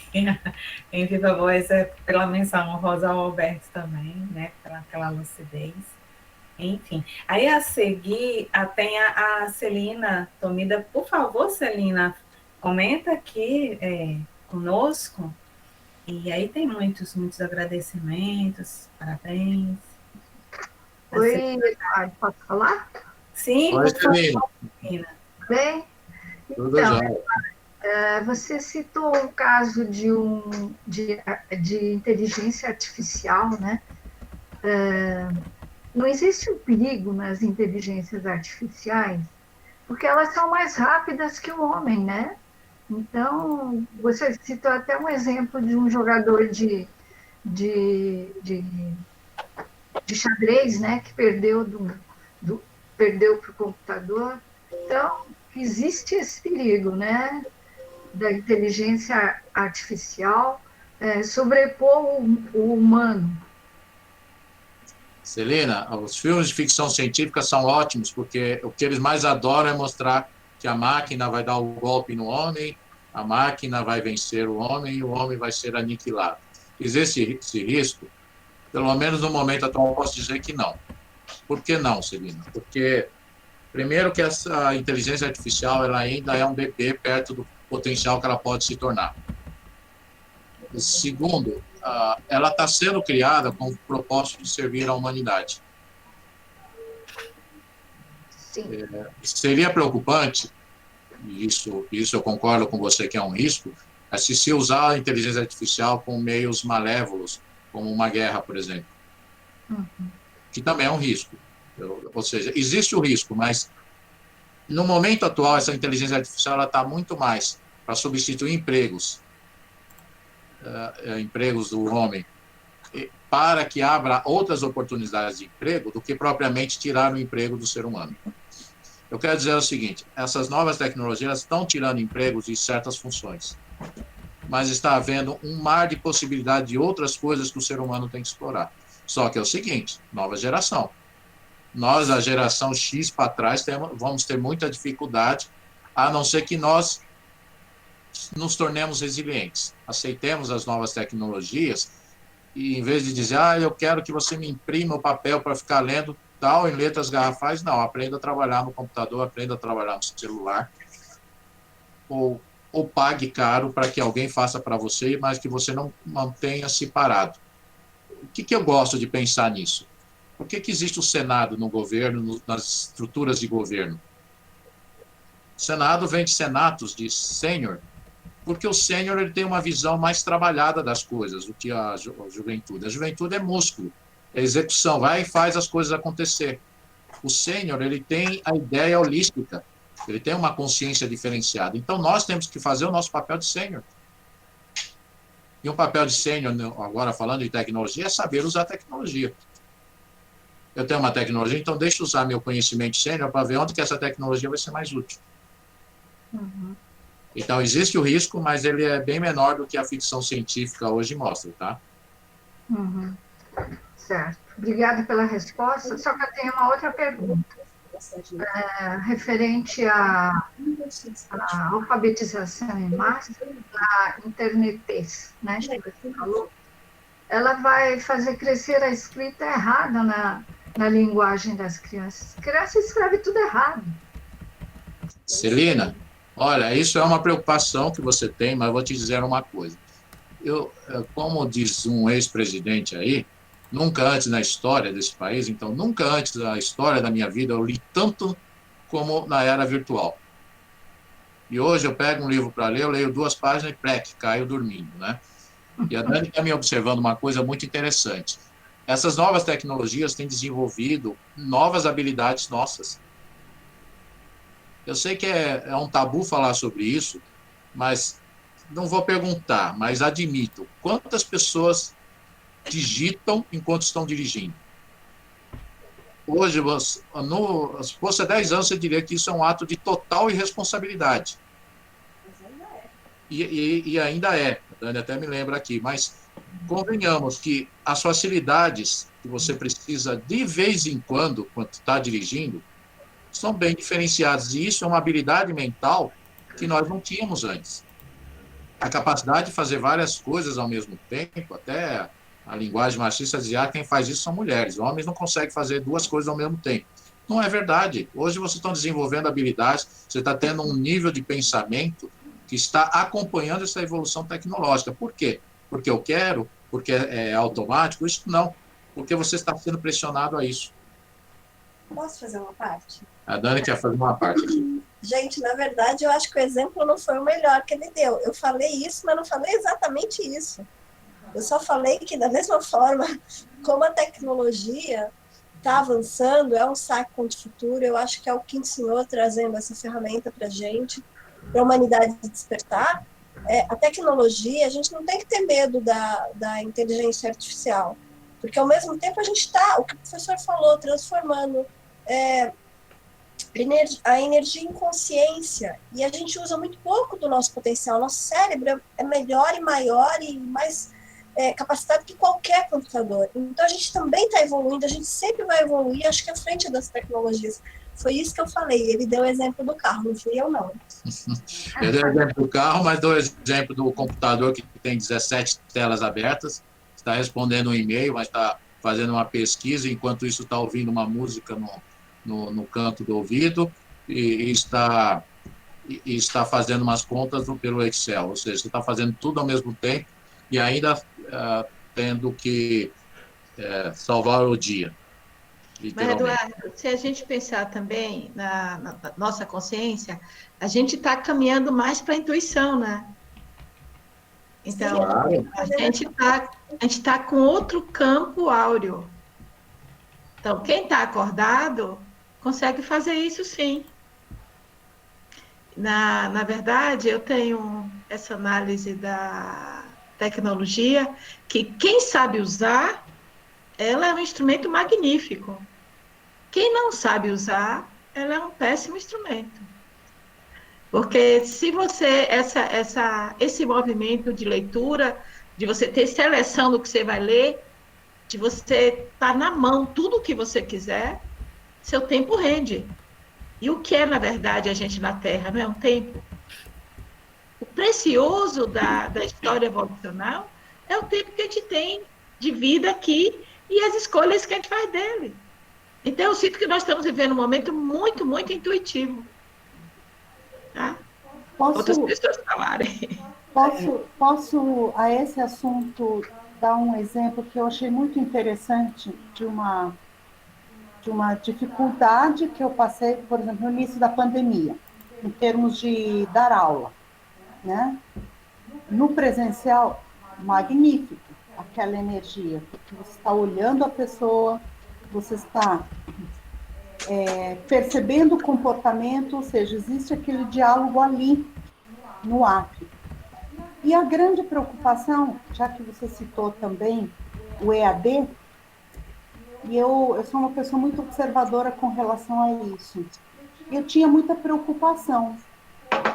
em Viva Voz, pela menção honrosa ao Alberto também, né, pela lucidez. Enfim, aí a seguir tem a Celina Tomida. Por favor, Celina, comenta aqui conosco. E aí tem muitos agradecimentos, parabéns. Oi, Eduardo, posso falar? Sim, por favor, Celina. Bem? Tudo então, você citou o caso de inteligência artificial, né? Não existe um perigo nas inteligências artificiais, porque elas são mais rápidas que o homem, né? Então, você citou até um exemplo de um jogador de de xadrez, né, que perdeu perdeu para o computador. Então, existe esse perigo, né, da inteligência artificial sobrepor o humano. Celina, os filmes de ficção científica são ótimos, porque o que eles mais adoram é mostrar que a máquina vai dar o golpe no homem, a máquina vai vencer o homem e o homem vai ser aniquilado. Existe esse risco? Pelo menos no momento atual, eu posso dizer que não. Por que não, Celina? Porque, primeiro, que essa inteligência artificial ela ainda é um bebê perto do potencial que ela pode se tornar. Segundo, ela está sendo criada com o propósito de servir à humanidade. Sim. Seria preocupante, e isso eu concordo com você que é um risco, se usar a inteligência artificial com meios malévolos, como uma guerra, por exemplo, que também é um risco. Ou seja, existe o risco, mas no momento atual, essa inteligência artificial está muito mais para substituir empregos do homem, para que abra outras oportunidades de emprego, do que propriamente tirar o emprego do ser humano. Eu quero dizer o seguinte, essas novas tecnologias estão tirando empregos de certas funções, mas está havendo um mar de possibilidade de outras coisas que o ser humano tem que explorar. Só que é o seguinte, nova geração. Nós, a geração X para trás, vamos ter muita dificuldade, a não ser que nós nos tornemos resilientes, aceitemos as novas tecnologias e, em vez de dizer, eu quero que você me imprima o papel para ficar lendo tal em letras garrafais, não, aprenda a trabalhar no computador, aprenda a trabalhar no celular, ou pague caro para que alguém faça para você, mas que você não mantenha-se parado. O que eu gosto de pensar nisso? Por que existe o Senado no governo, nas estruturas de governo? O Senado vem de senatos de sênior, porque o sênior ele tem uma visão mais trabalhada das coisas do que a juventude. A juventude é músculo, é execução, vai e faz as coisas acontecer. O sênior ele tem a ideia holística, ele tem uma consciência diferenciada. Então, nós temos que fazer o nosso papel de sênior. E um papel de sênior, agora falando de tecnologia, é saber usar a tecnologia. Eu tenho uma tecnologia, então deixa eu usar meu conhecimento sênior para ver onde que essa tecnologia vai ser mais útil. Então, existe o risco, mas ele é bem menor do que a ficção científica hoje mostra, tá? Certo. Obrigada pela resposta, só que eu tenho uma outra pergunta. Referente à alfabetização em massa, a internetez, né, que você falou, ela vai fazer crescer a escrita errada na linguagem das crianças. A criança escreve tudo errado. Celina, olha, isso é uma preocupação que você tem, mas eu vou te dizer uma coisa. Como diz um ex-presidente aí, nunca antes na história desse país, então nunca antes na história da minha vida eu li tanto como na era virtual. E hoje eu pego um livro para ler, eu leio 2 páginas e caio dormindo, né? E a Dani está me observando uma coisa muito interessante. Essas novas tecnologias têm desenvolvido novas habilidades nossas. Eu sei que é um tabu falar sobre isso, mas não vou perguntar, mas admito. Quantas pessoas digitam enquanto estão dirigindo? Hoje, se fosse há 10 anos, você diria que isso é um ato de total irresponsabilidade. E ainda é. A Dani até me lembra aqui, mas convenhamos que as facilidades que você precisa de vez em quando está dirigindo, são bem diferenciadas. E isso é uma habilidade mental que nós não tínhamos antes. A capacidade de fazer várias coisas ao mesmo tempo, até a linguagem machista dizia, quem faz isso são mulheres. Homens não conseguem fazer 2 coisas ao mesmo tempo. Não é verdade. Hoje vocês estão desenvolvendo habilidades, você está tendo um nível de pensamento que está acompanhando essa evolução tecnológica. Por quê? Porque eu quero? Porque é automático? Isso não. Porque você está sendo pressionado a isso. Posso fazer uma parte? A Dani quer fazer uma parte aqui. Gente, na verdade, eu acho que o exemplo não foi o melhor que ele deu. Eu falei isso, mas não falei exatamente isso. Eu só falei que, da mesma forma, como a tecnologia está avançando, é um saco de futuro, eu acho que é o Quinto Senhor trazendo essa ferramenta para a gente, para a humanidade despertar, a tecnologia, a gente não tem que ter medo da inteligência artificial, porque ao mesmo tempo a gente está, o que o professor falou, transformando a energia em consciência, e a gente usa muito pouco do nosso potencial. Nosso cérebro é melhor e maior e mais capacitado que qualquer computador. Então a gente também está evoluindo, a gente sempre vai evoluir, acho que à frente das tecnologias. Foi isso que eu falei, ele deu o exemplo do carro, não fui eu não. Eu dei o exemplo do carro, mas dou o exemplo do computador que tem 17 telas abertas, está respondendo um e-mail, mas está fazendo uma pesquisa, enquanto isso está ouvindo uma música no canto do ouvido e está fazendo umas contas pelo Excel, ou seja, você está fazendo tudo ao mesmo tempo e ainda tendo que salvar o dia. Mas, Eduardo, se a gente pensar também na nossa consciência, a gente está caminhando mais para a intuição, né? Então, Claro. a gente tá com outro campo áureo. Então, quem está acordado consegue fazer isso sim. Na verdade, eu tenho essa análise da tecnologia, que quem sabe usar, ela é um instrumento magnífico. Quem não sabe usar, ela é um péssimo instrumento. Porque se você, esse movimento de leitura, de você ter seleção do que você vai ler, de você estar na mão tudo o que você quiser, seu tempo rende. E o que é, na verdade, a gente na Terra, não é um tempo? O precioso da história evolucional é o tempo que a gente tem de vida aqui e as escolhas que a gente faz dele. Então, eu sinto que nós estamos vivendo um momento muito, muito intuitivo. Tá? Outras pessoas falarem. Posso, a esse assunto, dar um exemplo que eu achei muito interessante de uma dificuldade que eu passei, por exemplo, no início da pandemia, em termos de dar aula, né? No presencial, magnífico, aquela energia, porque você está olhando a pessoa, você está percebendo o comportamento, ou seja, existe aquele diálogo ali, no ato. E a grande preocupação, já que você citou também o EAD, e eu sou uma pessoa muito observadora com relação a isso. Eu tinha muita preocupação,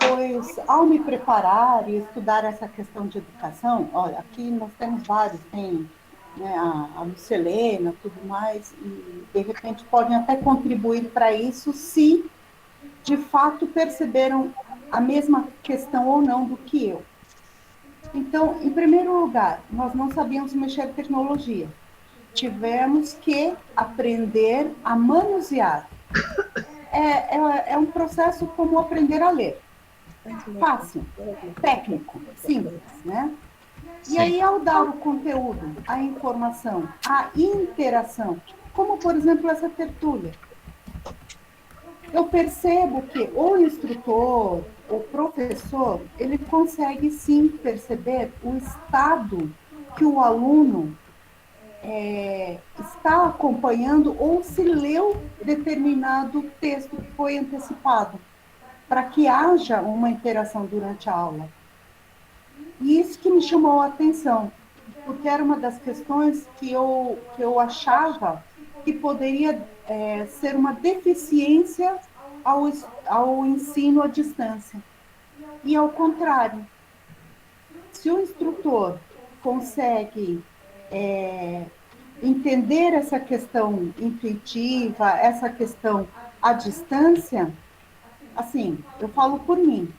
pois ao me preparar e estudar essa questão de educação, olha, aqui nós temos vários, tem, né, a Lucilena, tudo mais, e de repente podem até contribuir para isso, se de fato perceberam a mesma questão ou não do que eu. Então, em primeiro lugar, nós não sabíamos mexer em tecnologia. Tivemos que aprender a manusear. É um processo como aprender a ler. Fácil, técnico, simples, né? E aí, ao dar o conteúdo, a informação, a interação, como, por exemplo, essa tertúlia, eu percebo que o instrutor, o professor, ele consegue sim perceber o estado que o aluno está acompanhando ou se leu determinado texto que foi antecipado, para que haja uma interação durante a aula. E isso que me chamou a atenção, porque era uma das questões que eu achava que poderia ser uma deficiência ao ensino à distância. E ao contrário, se o instrutor consegue entender essa questão intuitiva, essa questão à distância, assim, eu falo por mim,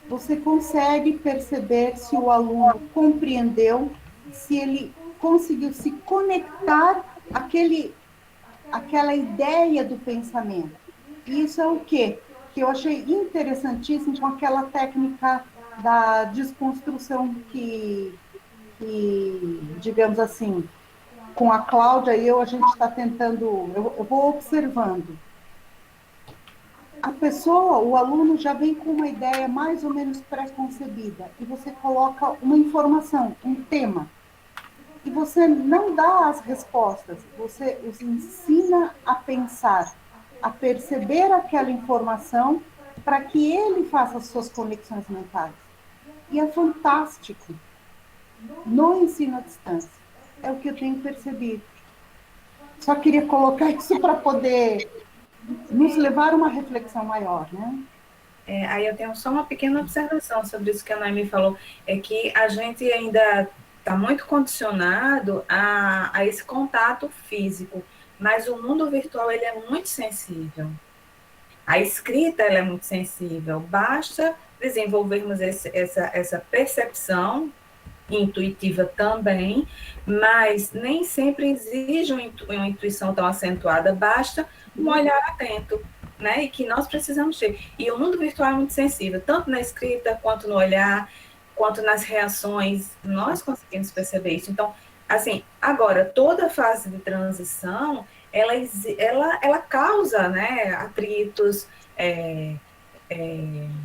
você consegue perceber se o aluno compreendeu, se ele conseguiu se conectar àquela ideia do pensamento. E isso é o quê? Que eu achei interessantíssimo com aquela técnica da desconstrução que digamos assim, com a Cláudia e a gente está tentando, eu vou observando. A pessoa, o aluno já vem com uma ideia mais ou menos pré-concebida e você coloca uma informação, um tema, e você não dá as respostas, você os ensina a pensar, a perceber aquela informação para que ele faça as suas conexões mentais. E é fantástico no ensino à distância. É o que eu tenho percebido. Só queria colocar isso para poder nos levar a uma reflexão maior, né? Aí eu tenho só uma pequena observação sobre isso que a Noemi falou, é que a gente ainda está muito condicionado a esse contato físico, mas o mundo virtual ele é muito sensível. A escrita ela é muito sensível, basta desenvolvermos essa percepção intuitiva também, mas nem sempre exige uma intuição tão acentuada, basta um olhar atento, né? E que nós precisamos ter. E o mundo virtual é muito sensível, tanto na escrita, quanto no olhar, quanto nas reações, nós conseguimos perceber isso. Então, assim, agora, toda fase de transição, ela causa, né, atritos,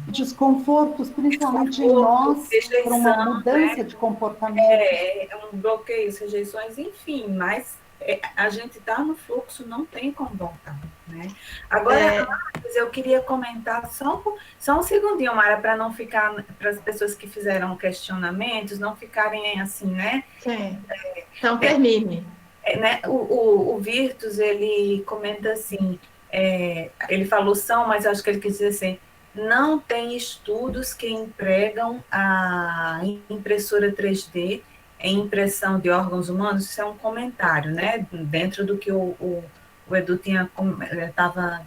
desconfortos, principalmente em nós, para uma mudança, né, de comportamento. Um bloqueio, rejeições, enfim, mas a gente está no fluxo, não tem como voltar, né? Agora, eu queria comentar só um segundinho, Mara, para não ficar, para as pessoas que fizeram questionamentos, não ficarem assim, né? Sim. Então, termine. Né? O Virtus, ele comenta assim, ele falou mas acho que ele quis dizer assim, não tem estudos que empregam a impressora 3D em impressão de órgãos humanos. Isso é um comentário, né, dentro do que o Edu estava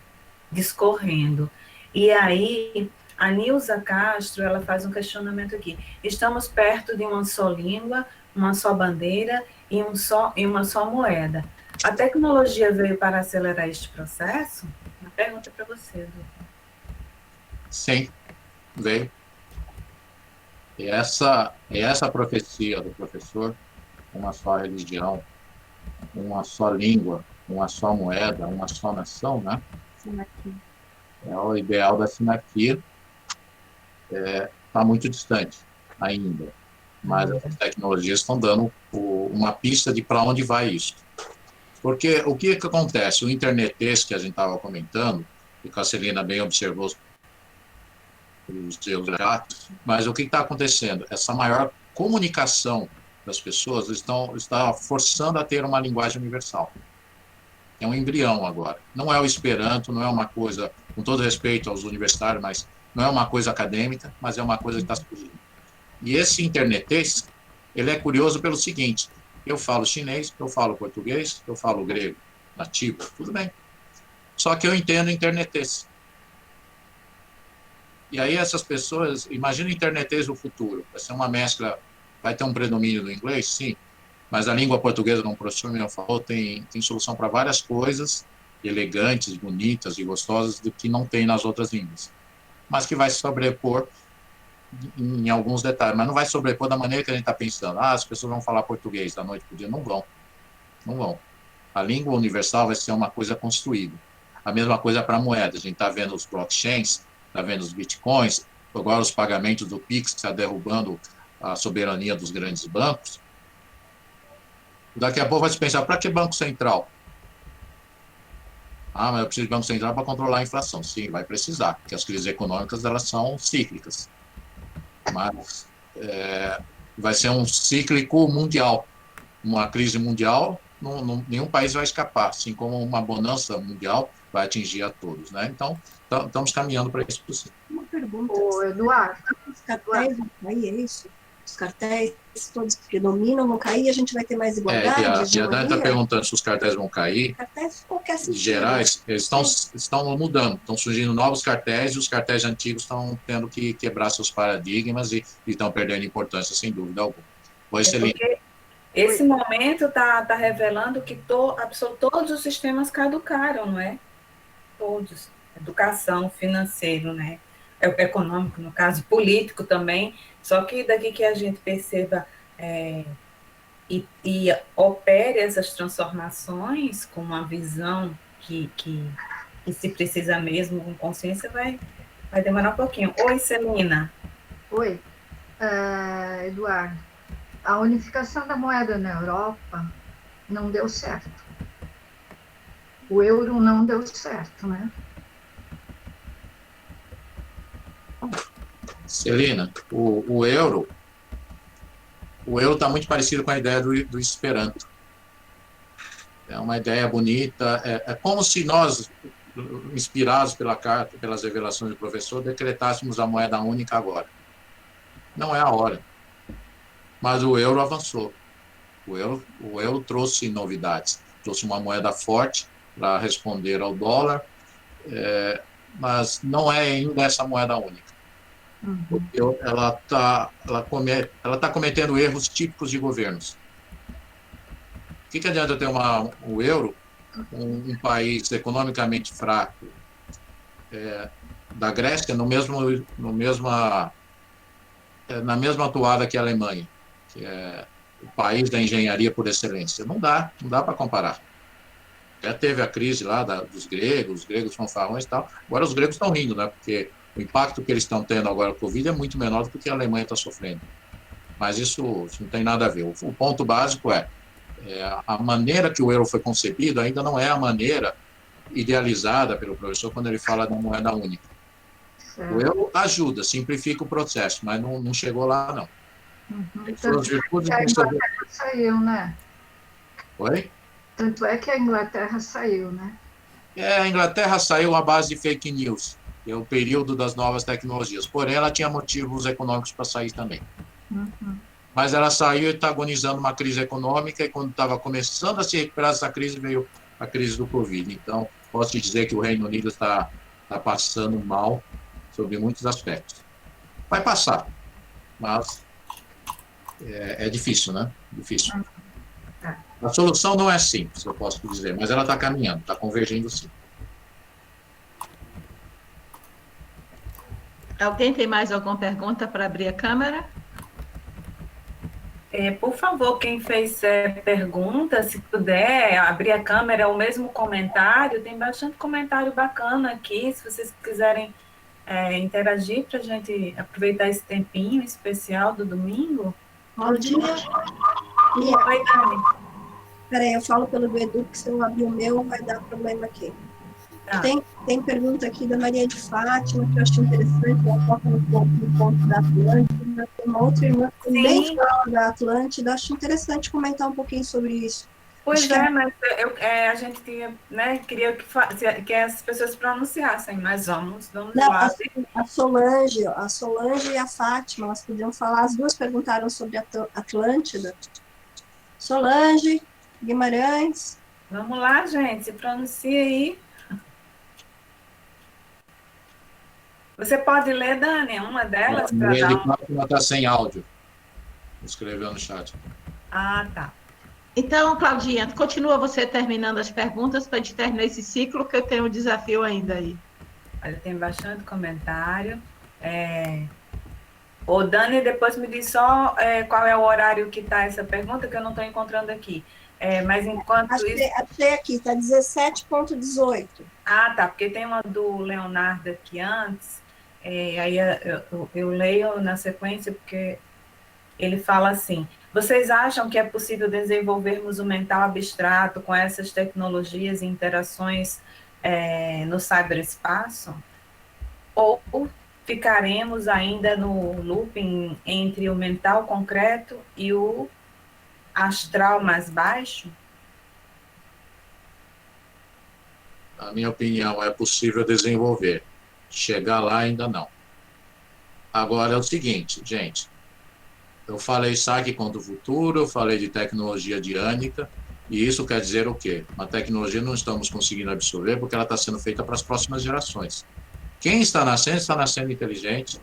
discorrendo. E aí, a Nilza Castro, ela faz um questionamento aqui. Estamos perto de uma só língua, uma só bandeira e uma só moeda. A tecnologia veio para acelerar este processo? Uma pergunta para você, Edu. Sim, veio. E essa profecia do professor, uma só religião, uma só língua, uma só moeda, uma só nação, né? É o ideal da Sinaqui. Está muito distante ainda, mas as tecnologias estão dando uma pista de para onde vai isso. Porque o que acontece? O internetês que a gente estava comentando, e que a Celina bem observou os seus dados, mas o que está acontecendo? Essa maior comunicação das pessoas está forçando a ter uma linguagem universal. É um embrião agora. Não é o Esperanto, não é uma coisa, com todo respeito aos universitários, mas não é uma coisa acadêmica, mas é uma coisa que está surgindo. E esse internetês, ele é curioso pelo seguinte: eu falo chinês, eu falo português, eu falo grego, nativo, tudo bem. Só que eu entendo internetês. E aí essas pessoas, imagina o internetês do futuro, vai ser uma mescla, vai ter um predomínio do inglês, sim, mas a língua portuguesa, como o professor me falou, tem solução para várias coisas elegantes, bonitas e gostosas do que não tem nas outras línguas, mas que vai se sobrepor em alguns detalhes, mas não vai sobrepor da maneira que a gente está pensando. As pessoas vão falar português da noite para o dia. Não vão. A língua universal vai ser uma coisa construída. A mesma coisa para a moeda. A gente está vendo os blockchains, está vendo os bitcoins, agora os pagamentos do Pix, que está derrubando a soberania dos grandes bancos. Daqui a pouco vai se pensar, para que banco central? Mas eu preciso de banco central para controlar a inflação. Sim, vai precisar, porque as crises econômicas elas são cíclicas. Mas vai ser um cíclico mundial. Uma crise mundial, nenhum país vai escapar, assim como uma bonança mundial vai atingir a todos, né? Então, estamos caminhando para isso possível. Uma pergunta. Ô, Eduardo. Os cartéis vão cair, é isso? Os cartéis todos que predominam vão cair, a gente vai ter mais igualdade? A Dani está perguntando se os cartéis vão cair. Cartéis, qualquer sentido. Gerais, eles estão mudando, estão surgindo novos cartéis e os cartéis antigos estão tendo que quebrar seus paradigmas e estão perdendo importância, sem dúvida alguma. Oi, Celina. Esse momento está revelando que todos os sistemas caducaram, não é? Todos. Educação, financeiro, né? Econômico, no caso, político também. Só que daqui que a gente perceba e opere essas transformações com uma visão que se precisa mesmo, com consciência, vai demorar um pouquinho. Oi, Celina. Oi, Eduardo. A unificação da moeda na Europa não deu certo. O euro não deu certo, né? Celina, o euro está muito parecido com a ideia do Esperanto. É uma ideia bonita, é como se nós, inspirados pela carta, pelas revelações do professor, decretássemos a moeda única agora. Não é a hora. Mas o euro avançou. O euro trouxe novidades. Trouxe uma moeda forte para responder ao dólar, mas não é ainda essa moeda única. Porque ela tá cometendo erros típicos de governos. O que adianta ter o euro, um país economicamente fraco, da Grécia, na mesma toada que a Alemanha, que é o país da engenharia por excelência? Não dá para comparar. Já teve a crise lá dos gregos, os gregos fanfarrões e tal. Agora os gregos estão rindo, né? Porque o impacto que eles estão tendo agora com o Covid é muito menor do que a Alemanha está sofrendo. Mas isso não tem nada a ver. O ponto básico é a maneira que o euro foi concebido ainda não é a maneira idealizada pelo professor quando ele fala da moeda única. Certo. O euro ajuda, simplifica o processo, mas não chegou lá, não. Tanto é que a Inglaterra saiu, né? Oi? Tanto é que a Inglaterra saiu, né? A Inglaterra saiu à base de fake news, que é o período das novas tecnologias. Porém, ela tinha motivos econômicos para sair também. Mas ela saiu antagonizando uma crise econômica e quando estava começando a se recuperar dessa crise, veio a crise do Covid. Então, posso te dizer que o Reino Unido está passando mal sobre muitos aspectos. Vai passar, mas é difícil, né? Difícil. A solução não é simples, eu posso dizer, mas ela está caminhando, está convergindo sim. Alguém tem mais alguma pergunta para abrir a câmera? Por favor, quem fez pergunta, se puder abrir a câmera, o mesmo comentário, tem bastante comentário bacana aqui, se vocês quiserem interagir para a gente aproveitar esse tempinho especial do domingo. Claudinha. Oi, Dani. Peraí, eu falo pelo do Edu, que se eu abrir o meu, vai dar problema aqui. Tá. Tem pergunta aqui da Maria de Fátima, que eu achei interessante, ela toca no ponto da Atlântida. Tem uma outra irmã que também fala da Atlântida, acho interessante comentar um pouquinho sobre isso. Pois mas a gente tinha, né, queria que as pessoas pronunciassem, mas vamos lá. A Solange e a Fátima, elas podiam falar, as duas perguntaram sobre a Atlântida. Solange, Guimarães. Vamos lá, gente, se pronuncia aí. Você pode ler, Dani, uma delas? Ela está sem áudio. Escreveu no chat. Ah, tá. Então, Claudinha, continua você terminando as perguntas para a gente terminar esse ciclo, que eu tenho um desafio ainda aí. Olha, tem bastante comentário. O Dani depois me diz só qual é o horário que está essa pergunta, que eu não estou encontrando aqui. Mas enquanto isso... Achei aqui, está 17.18. Ah, tá, porque tem uma do Leonardo aqui antes, aí eu leio na sequência, porque ele fala assim: vocês acham que é possível desenvolvermos o mental abstrato com essas tecnologias e interações no cyberespaço? Ou ficaremos ainda no looping entre o mental concreto e o astral mais baixo? Na minha opinião, é possível desenvolver. Chegar lá ainda não. Agora é o seguinte, gente. Eu falei saque contra o futuro, eu falei de tecnologia diânica, e isso quer dizer o quê? Uma tecnologia não estamos conseguindo absorver porque ela está sendo feita para as próximas gerações. Quem está nascendo inteligente.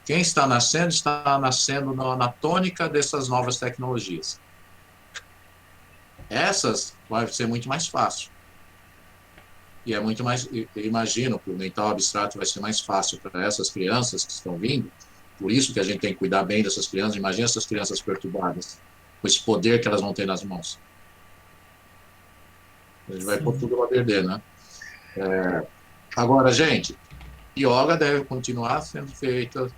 Quem está nascendo na tônica dessas novas tecnologias. Essas vai ser muito mais fácil. E é muito mais, eu imagino que o mental abstrato vai ser mais fácil para essas crianças que estão vindo, por isso que a gente tem que cuidar bem dessas crianças. Imagina essas crianças perturbadas, com esse poder que elas vão ter nas mãos. A gente vai pôr tudo a perder, né? Agora, gente, yoga deve continuar sendo feita,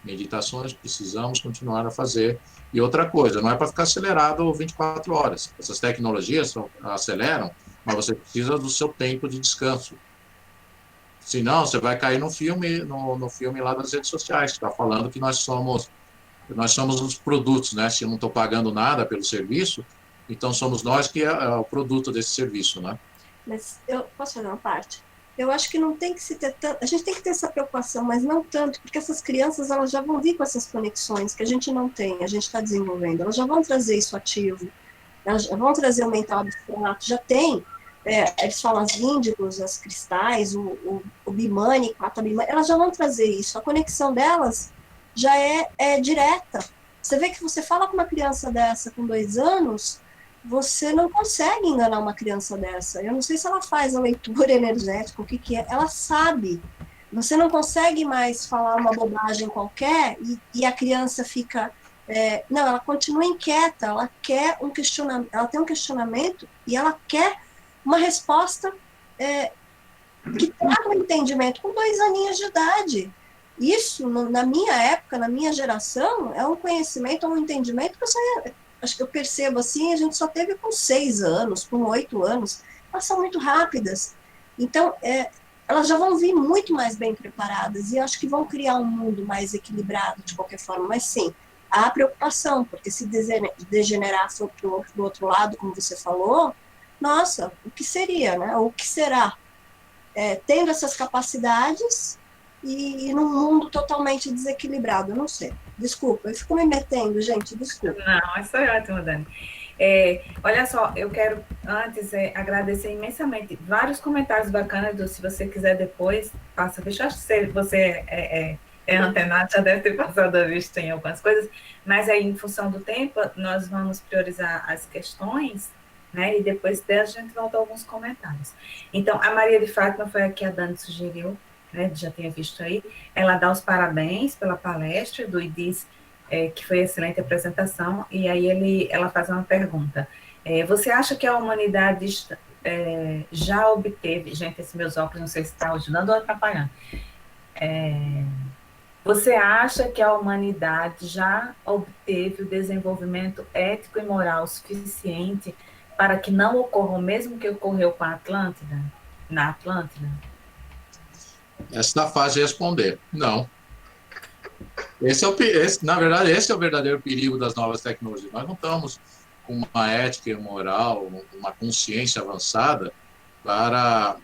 meditações precisamos continuar a fazer. E outra coisa, não é para ficar acelerado 24 horas. Essas tecnologias aceleram, mas você precisa do seu tempo de descanso. Senão, você vai cair no filme, no filme lá das redes sociais, que está falando que nós somos os produtos, né? Se eu não estou pagando nada pelo serviço, então somos nós que é o produto desse serviço, né? Mas eu posso fazer uma parte? Eu acho que não tem que se ter tanto, a gente tem que ter essa preocupação, mas não tanto, porque essas crianças, elas já vão vir com essas conexões que a gente não tem, a gente está desenvolvendo, elas já vão trazer isso ativo, elas já vão trazer o mental abstrato, já tem, eles falam as índicos, as cristais, o Bimani, Kata Bimani, elas já vão trazer isso, a conexão delas já é direta. Você vê que você fala com uma criança dessa com 2 anos, você não consegue enganar uma criança dessa. Eu não sei se ela faz a leitura energética, o que é, ela sabe. Você não consegue mais falar uma bobagem qualquer e a criança fica... não, ela continua inquieta, ela quer um questionamento, ela tem um questionamento e ela quer uma resposta que traga um entendimento com 2 aninhos de idade. Isso, na minha época, na minha geração, é um conhecimento, um entendimento que acho que eu percebo assim, a gente só teve com 6 anos, com 8 anos, elas são muito rápidas. Então, elas já vão vir muito mais bem preparadas e acho que vão criar um mundo mais equilibrado de qualquer forma, mas sim, há preocupação, porque se degenerar for do outro lado, como você falou, nossa, o que seria, né? Ou o que será? Tendo essas capacidades e num mundo totalmente desequilibrado, eu não sei. Desculpa, eu fico me metendo, gente, desculpa. Não, isso é ótimo, Dani. Olha só, eu quero antes agradecer imensamente vários comentários bacanas, se você quiser depois, passa, deixa eu se você é antenado, já deve ter passado a vista em algumas coisas, mas aí, em função do tempo, nós vamos priorizar as questões, né, e depois a gente volta a alguns comentários. Então, a Maria de Fátima foi a que a Dani sugeriu, né, já tinha visto aí, ela dá os parabéns pela palestra e diz que foi excelente apresentação, e aí ela faz uma pergunta. Você acha que a humanidade já obteve... Gente, esses meus óculos, não sei se está ajudando ou atrapalhando. Você acha que a humanidade já obteve o desenvolvimento ético e moral suficiente para que não ocorra o mesmo que ocorreu com a Atlântida, na Atlântida? Essa está fácil de responder. Não. Na verdade, esse é o verdadeiro perigo das novas tecnologias. Nós não estamos com uma ética e moral, uma consciência avançada para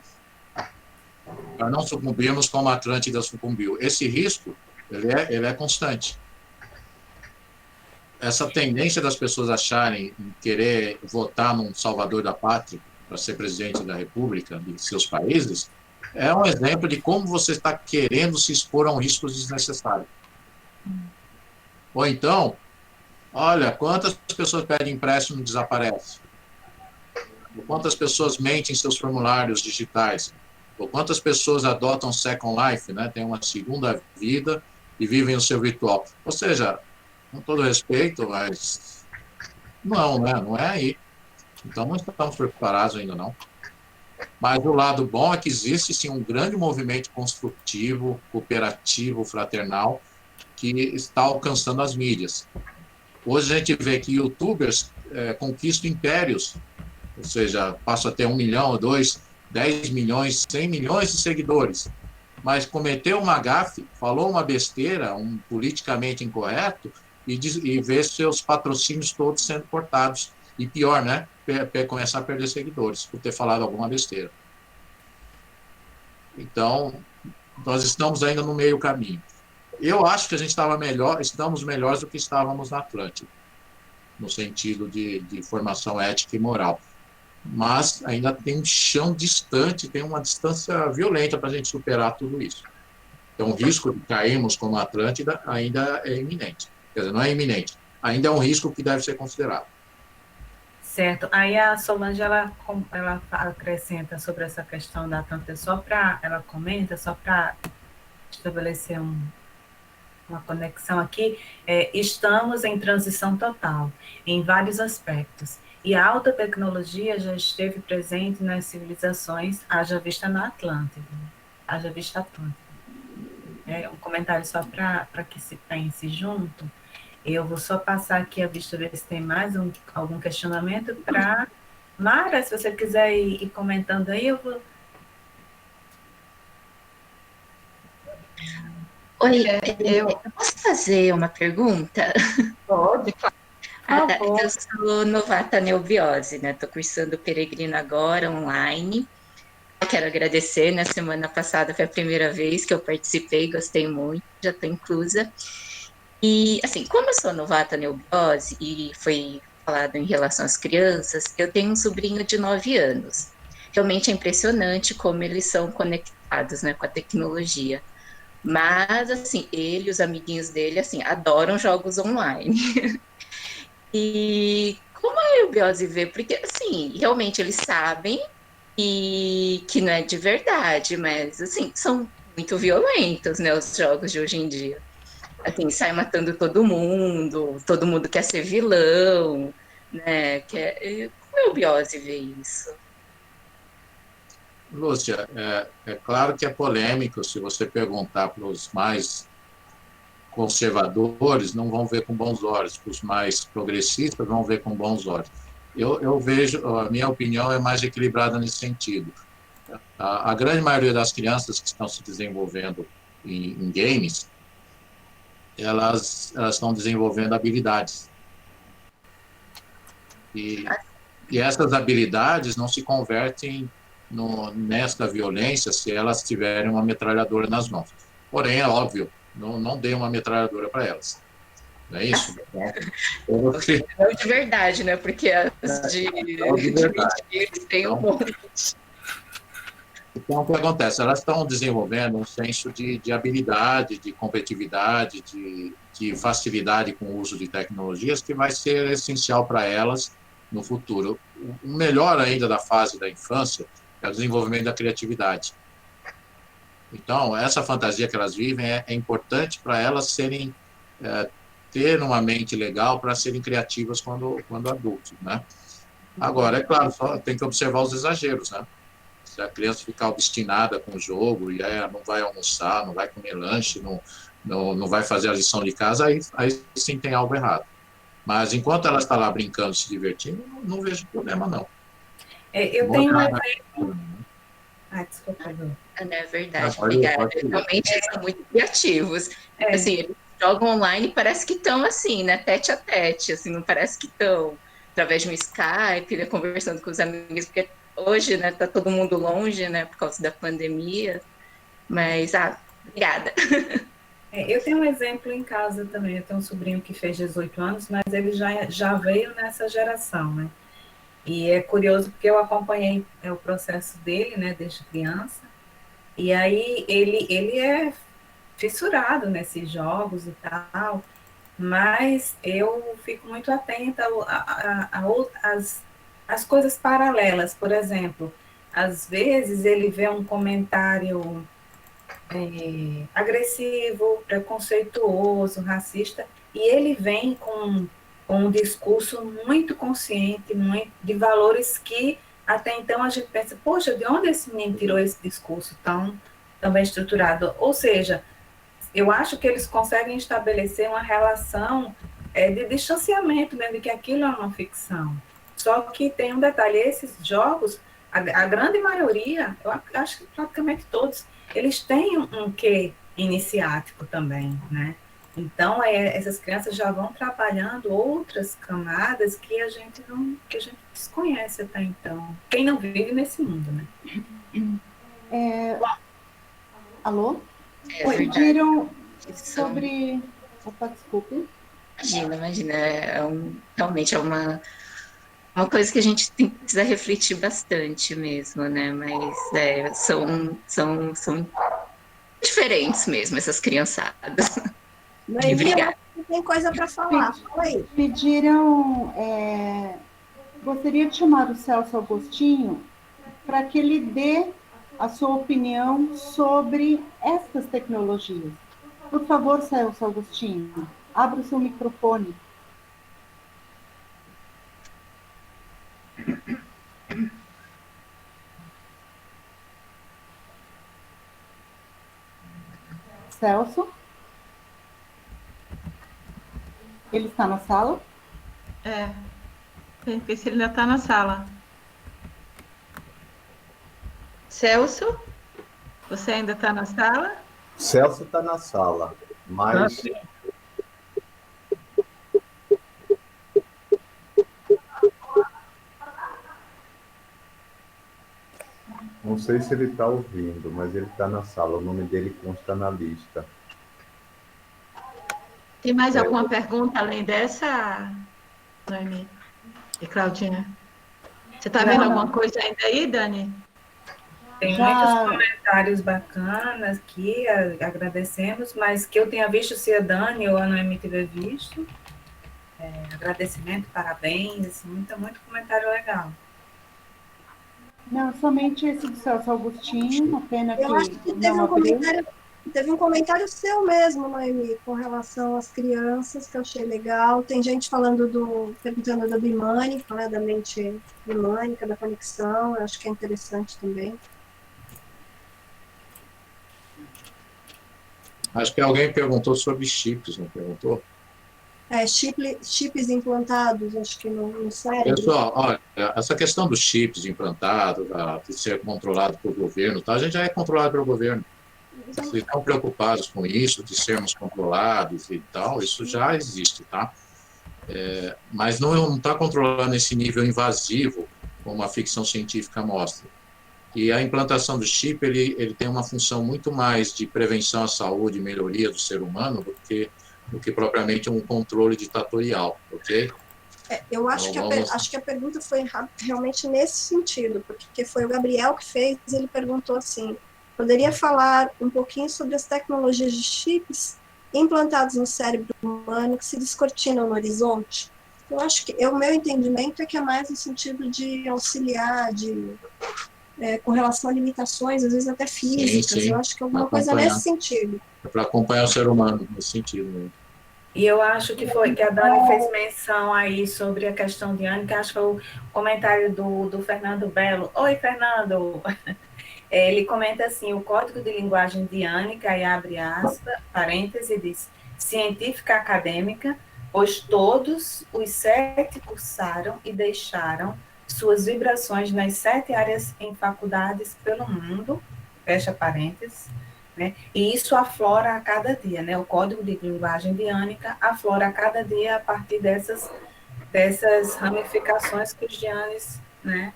não sucumbirmos como a Atlântida sucumbiu. Esse risco, ele é constante. Essa tendência das pessoas acharem, querer votar num salvador da pátria para ser presidente da República de seus países, é um exemplo de como você está querendo se expor a um risco desnecessário. Ou então, olha, quantas pessoas pedem empréstimo e desaparecem? Ou quantas pessoas mentem em seus formulários digitais? Ou quantas pessoas adotam Second Life, né? Tem uma segunda vida e vivem o seu virtual. Ou seja, com todo respeito, mas não, né? Não é aí. Então, não estamos preparados ainda, não. Mas o lado bom é que existe, sim, um grande movimento construtivo, cooperativo, fraternal, que está alcançando as mídias. Hoje a gente vê que youtubers conquistam impérios, ou seja, passam a ter 1 milhão, 2, 10 milhões, 100 milhões de seguidores, mas cometeu uma gafe, falou uma besteira, um politicamente incorreto, e vê seus patrocínios todos sendo cortados. E pior, né? Começar a perder seguidores por ter falado alguma besteira. Então, nós estamos ainda no meio caminho. Eu acho que a gente estamos melhores do que estávamos na Atlântida, no sentido de formação ética e moral. Mas ainda tem um chão distante, tem uma distância violenta para a gente superar tudo isso. Então, o risco de cairmos como a Atlântida ainda é iminente. Quer dizer, não é iminente, ainda é um risco que deve ser considerado. Certo. Aí a Solange, ela acrescenta sobre essa questão da Atlântida, ela comenta, só para estabelecer uma conexão aqui, estamos em transição total, em vários aspectos. E a alta tecnologia já esteve presente nas civilizações, haja vista na Atlântida. Haja vista Atlântida. Um comentário só para que se pense junto. Eu vou só passar aqui a vista, ver se tem mais algum questionamento para... Mara, se você quiser ir comentando aí, eu vou... Oi, Eu eu posso fazer uma pergunta? pode, claro. Tá. Eu sou novata neobiose, né? Estou cursando Peregrino agora, online. Quero agradecer, na semana passada foi a primeira vez que eu participei, gostei muito, já estou inclusa. E, assim, como eu sou novata neobiose e foi falado em relação às crianças, eu tenho um sobrinho de 9 anos. Realmente é impressionante como eles são conectados, né, com a tecnologia. Mas, assim, ele e os amiguinhos dele, assim, adoram jogos online. E como a neobiose vê? Porque, assim, realmente eles sabem e que não é de verdade, mas, assim, são muito violentos, né, os jogos de hoje em dia. Assim, sai matando todo mundo quer ser vilão, né? Como é o Biose vê isso? Lúcia, é claro que é polêmico se você perguntar para os mais conservadores, não vão ver com bons olhos, os mais progressistas vão ver com bons olhos. Eu vejo, a minha opinião é mais equilibrada nesse sentido. A grande maioria das crianças que estão se desenvolvendo em games, elas estão desenvolvendo habilidades. E essas habilidades não se convertem nesta violência se elas tiverem uma metralhadora nas mãos. Porém, é óbvio, não dê uma metralhadora para elas. Não é isso? Não de verdade, né? Porque as de mentira, eles têm um monte. Então, o que acontece? Elas estão desenvolvendo um senso de habilidade, de competitividade, de facilidade com o uso de tecnologias que vai ser essencial para elas no futuro. O melhor ainda da fase da infância é o desenvolvimento da criatividade. Então, essa fantasia que elas vivem é importante para elas serem, ter uma mente legal para serem criativas quando adultos, né? Agora, é claro, só tem que observar os exageros, né? Se a criança ficar obstinada com o jogo e não vai almoçar, não vai comer lanche, não vai fazer a lição de casa, aí sim tem algo errado. Mas enquanto ela está lá brincando, se divertindo, não vejo problema, não. Eu tenho um exemplo. Desculpa, Lu. É verdade, obrigada. Realmente eles são muito criativos. Assim, eles jogam online e parece que estão assim, né? Tete a tete, assim, não parece que estão através de um Skype, né, conversando com os amigos, porque hoje, né, tá todo mundo longe, né, por causa da pandemia. Mas, obrigada. Eu tenho um exemplo em casa também. Eu tenho um sobrinho que fez 18 anos, mas ele já veio nessa geração, né? E é curioso porque eu acompanhei o processo dele, né, desde criança. E aí ele é fissurado nesses jogos e tal, mas eu fico muito atenta às coisas paralelas. Por exemplo, às vezes ele vê um comentário agressivo, preconceituoso, racista, e ele vem com um discurso muito consciente, de valores que até então a gente pensa, poxa, de onde esse menino tirou esse discurso tão bem estruturado? Ou seja, eu acho que eles conseguem estabelecer uma relação de distanciamento, né, de que aquilo é uma ficção. Só que tem um detalhe, esses jogos, a grande maioria, eu acho que praticamente todos, eles têm um quê iniciático também, né? Então, essas crianças já vão trabalhando outras camadas que a gente desconhece até então. Quem não vive nesse mundo, né? Alô? Pediram sobre... Opa, desculpe. Imagina. Realmente é uma coisa que a gente precisa refletir bastante mesmo, né? Mas são diferentes mesmo, essas criançadas. Obrigada. Tem coisa para falar. Fala aí. Pediram... gostaria de chamar o Celso Agostinho para que ele dê a sua opinião sobre estas tecnologias. Por favor, Celso Agostinho, abra o seu microfone. Celso? Ele está na sala? Tem que ver se ele ainda está na sala. Celso? Você ainda está na sala? Celso está na sala, mas não sei se ele está ouvindo, mas ele está na sala. O nome dele consta na lista. Tem mais alguma pergunta além dessa, Noemi e Claudinha? Você está vendo alguma coisa ainda aí, Dani? Tem muitos comentários bacanas aqui, agradecemos, mas que eu tenha visto, se a Dani ou a Noemi tiver visto, agradecimento, parabéns, assim, muito comentário legal. Não, somente esse do Celso Augustinho, uma pena Eu acho que teve um comentário seu mesmo, Noemi, com relação às crianças, que eu achei legal. Tem gente perguntando da bimânica, né, da mente bimânica, da conexão, eu acho que é interessante também. Acho que alguém perguntou sobre chips, não perguntou? Chips implantados, acho que no cérebro. Pessoal, olha, essa questão dos chips implantados, de ser controlado pelo governo, tá? A gente já é controlado pelo governo. Vocês estão preocupados com isso, de sermos controlados e tal, isso já existe, tá? Mas não está controlando esse nível invasivo, como a ficção científica mostra. E a implantação do chip, ele tem uma função muito mais de prevenção à saúde e melhoria do ser humano do que propriamente um controle ditatorial, ok? Eu acho, acho que a pergunta foi realmente nesse sentido, porque foi o Gabriel que fez, ele perguntou assim, poderia falar um pouquinho sobre as tecnologias de chips implantados no cérebro humano que se descortinam no horizonte? Eu acho que o meu entendimento é que é mais no sentido de auxiliar, com relação a limitações, às vezes até físicas. Sim. Eu acho que é alguma coisa nesse sentido. É para acompanhar o ser humano nesse sentido, né? E eu acho que a Dani fez menção aí sobre a questão de Anne, que acho que foi o comentário do Fernando Belo. Oi, Fernando! Ele comenta assim, o código de linguagem diânica, e abre aspas, parêntese, diz, científica acadêmica, pois todos os 7 cursaram e deixaram suas vibrações nas 7 áreas em faculdades pelo mundo, fecha parênteses, né? E isso aflora a cada dia, né? O código de linguagem diânica aflora a cada dia a partir dessas ramificações que os dianes, né?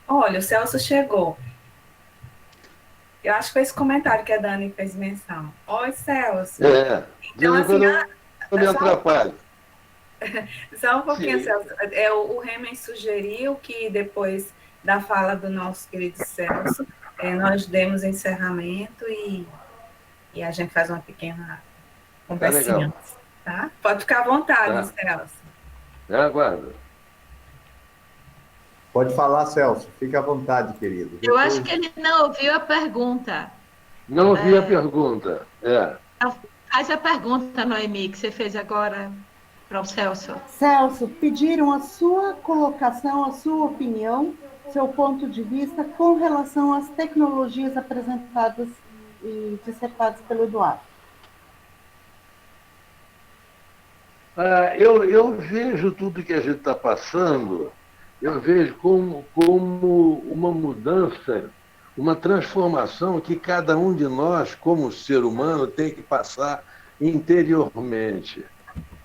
Olha, o Celso chegou. Eu acho que foi esse comentário que a Dani fez menção. Oi, Celso. Então, assim, eu me atrapalho. Só um pouquinho, Celso. O Remen sugeriu que depois da fala do nosso querido Celso, nós demos encerramento e a gente faz uma pequena conversinha. Tá? Pode ficar à vontade, Celso. Eu aguardo. Pode falar, Celso. Fique à vontade, querido. Eu acho que ele não ouviu a pergunta. Não ouvi a pergunta. Faz a pergunta, Noemi, que você fez agora para o Celso. Celso, pediram a sua colocação, a sua opinião, seu ponto de vista com relação às tecnologias apresentadas e dissertadas pelo Eduardo. Eu vejo tudo que a gente está passando, eu vejo como uma mudança, uma transformação que cada um de nós, como ser humano, tem que passar interiormente.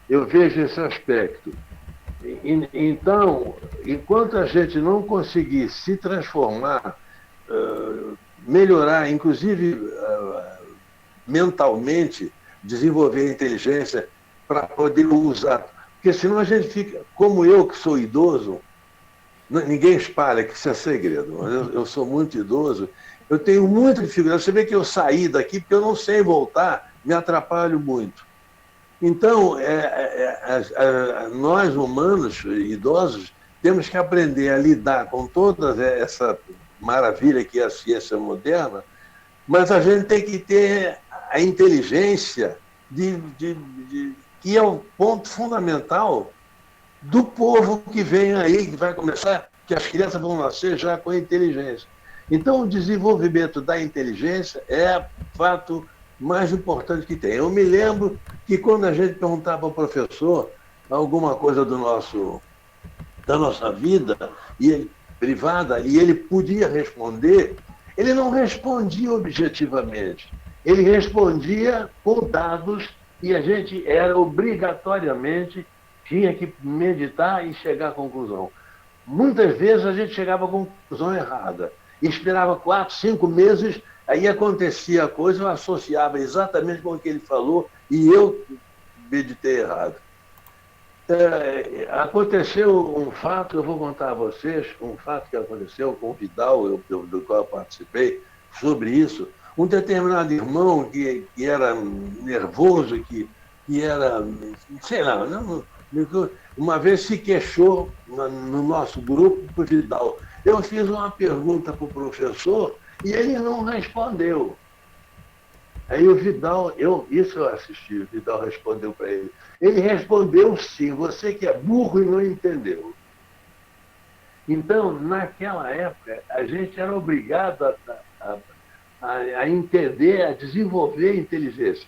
Eu vejo esse aspecto. Então, enquanto a gente não conseguir se transformar, melhorar, inclusive mentalmente, desenvolver a inteligência para poder usar, porque senão a gente fica, como eu que sou idoso, ninguém espalha que isso é segredo, mas eu sou muito idoso, eu tenho muita dificuldade. Você vê que eu saí daqui porque eu não sei voltar, me atrapalho muito. Então, nós humanos, idosos, temos que aprender a lidar com toda essa maravilha que é a ciência moderna, mas a gente tem que ter a inteligência que é o ponto fundamental do povo que vem aí, que vai começar, que as crianças vão nascer já com inteligência. Então, o desenvolvimento da inteligência é o fato mais importante que tem. Eu me lembro que quando a gente perguntava ao professor alguma coisa da nossa vida privada, e ele podia responder, ele não respondia objetivamente. ele respondia com dados e a gente era obrigatoriamente, tinha que meditar e chegar à conclusão. Muitas vezes a gente chegava à conclusão errada. E esperava 4, 5 meses, aí acontecia a coisa, eu associava exatamente com o que ele falou e eu meditei errado. Aconteceu um fato, eu vou contar a vocês, um fato que aconteceu com o Vidal, do qual eu participei, sobre isso. Um determinado irmão que era nervoso, que era, sei lá, uma vez se queixou no nosso grupo para o Vidal. Eu fiz uma pergunta para o professor e ele não respondeu. Aí o Vidal, isso eu assisti, o Vidal respondeu para ele. Ele respondeu sim, você que é burro e não entendeu. Então, naquela época, a gente era obrigado a entender, a desenvolver a inteligência.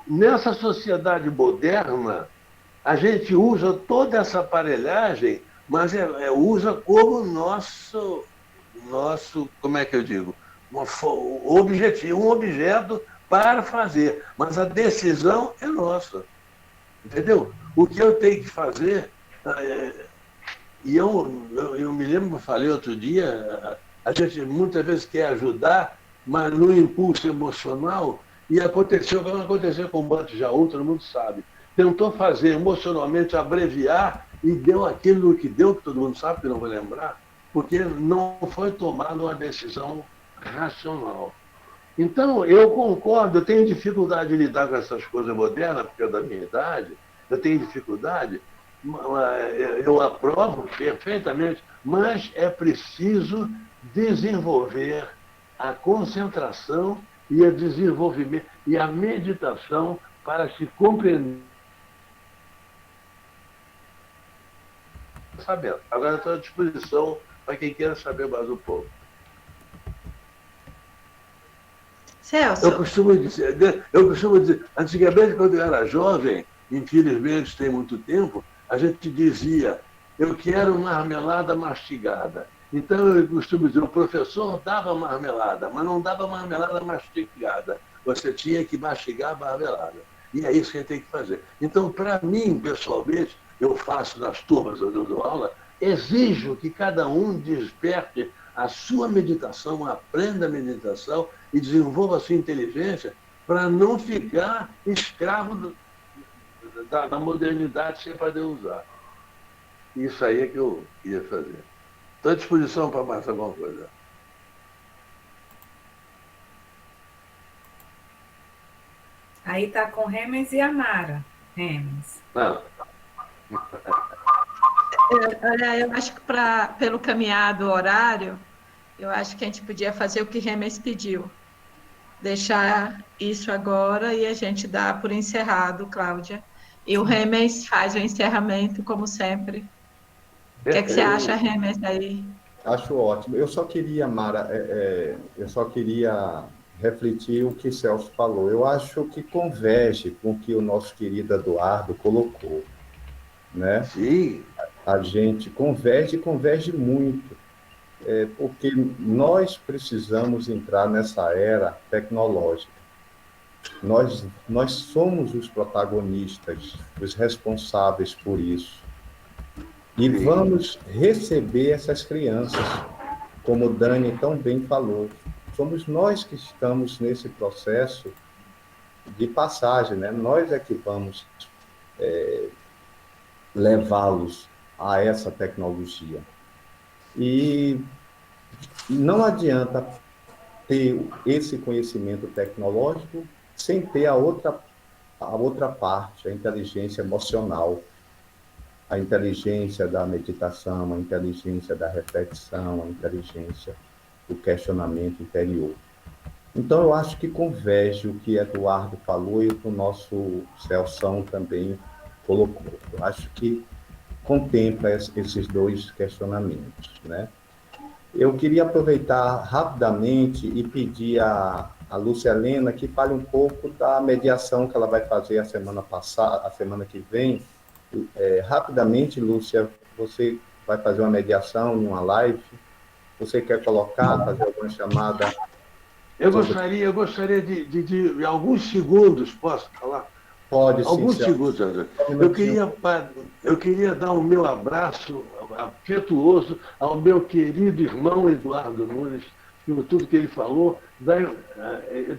Nessa sociedade moderna, a gente usa toda essa aparelhagem, mas usa como nosso, como é que eu digo? Um objeto para fazer, mas a decisão é nossa. Entendeu? O que eu tenho que fazer, e eu me lembro que eu falei outro dia, a gente muitas vezes quer ajudar, mas no impulso emocional, e aconteceu como aconteceu com o Banco de Jaú, todo mundo sabe. Tentou fazer emocionalmente, abreviar, e deu aquilo que deu, que todo mundo sabe, que não vou lembrar, porque não foi tomada uma decisão racional. Então, eu concordo, eu tenho dificuldade de lidar com essas coisas modernas, porque é da minha idade, eu tenho dificuldade, eu aprovo perfeitamente, mas é preciso desenvolver a concentração e o desenvolvimento e a meditação para se compreender. Sabendo. Agora estou à disposição para quem queira saber mais um pouco. Celso. Eu costumo dizer, antigamente, quando eu era jovem, infelizmente tem muito tempo, a gente dizia, eu quero marmelada mastigada. Então, eu costumo dizer, o professor dava marmelada, mas não dava marmelada mastigada. Você tinha que mastigar a marmelada. E é isso que a gente tem que fazer. Então, para mim, pessoalmente, eu faço nas turmas onde eu dou aula, exijo que cada um desperte a sua meditação, aprenda a meditação e desenvolva a sua inteligência para não ficar escravo da modernidade sem poder usar. Isso aí é que eu queria fazer. Estou à disposição para mais alguma coisa. Aí está com Remens e Amara. Remens. Não. Olha, eu acho que pelo caminhado horário, eu acho que a gente podia fazer o que Remens pediu. Deixar isso agora e a gente dá por encerrado, Cláudia. E o Remens faz o encerramento, como sempre. O que é que você acha, Remens, aí? Acho ótimo. Eu só queria, Mara, refletir o que Celso falou. Eu acho que converge com o que o nosso querido Eduardo colocou, né? Sim. A gente converge muito, porque nós precisamos entrar nessa era tecnológica. Nós somos os protagonistas, os responsáveis por isso. E vamos receber essas crianças, como o Dani tão bem falou. Somos nós que estamos nesse processo de passagem, né? Nós é que vamos levá-los a essa tecnologia. E não adianta ter esse conhecimento tecnológico sem ter a outra parte, a inteligência emocional, a inteligência da meditação, a inteligência da reflexão, a inteligência do questionamento interior. Então, eu acho que converge o que Eduardo falou e o que o nosso Celso também colocou. Eu acho que contempla esses dois questionamentos, né? Eu queria aproveitar rapidamente e pedir a Lúcia Helena que fale um pouco da mediação que ela vai fazer a semana que vem. Rapidamente, Lúcia, você vai fazer uma mediação em uma live? Você quer colocar, fazer alguma chamada Eu gostaria de alguns segundos, posso falar? Pode, sim. Alguns segundos, André. Eu queria dar o meu abraço afetuoso ao meu querido irmão Eduardo Nunes, por tudo que ele falou,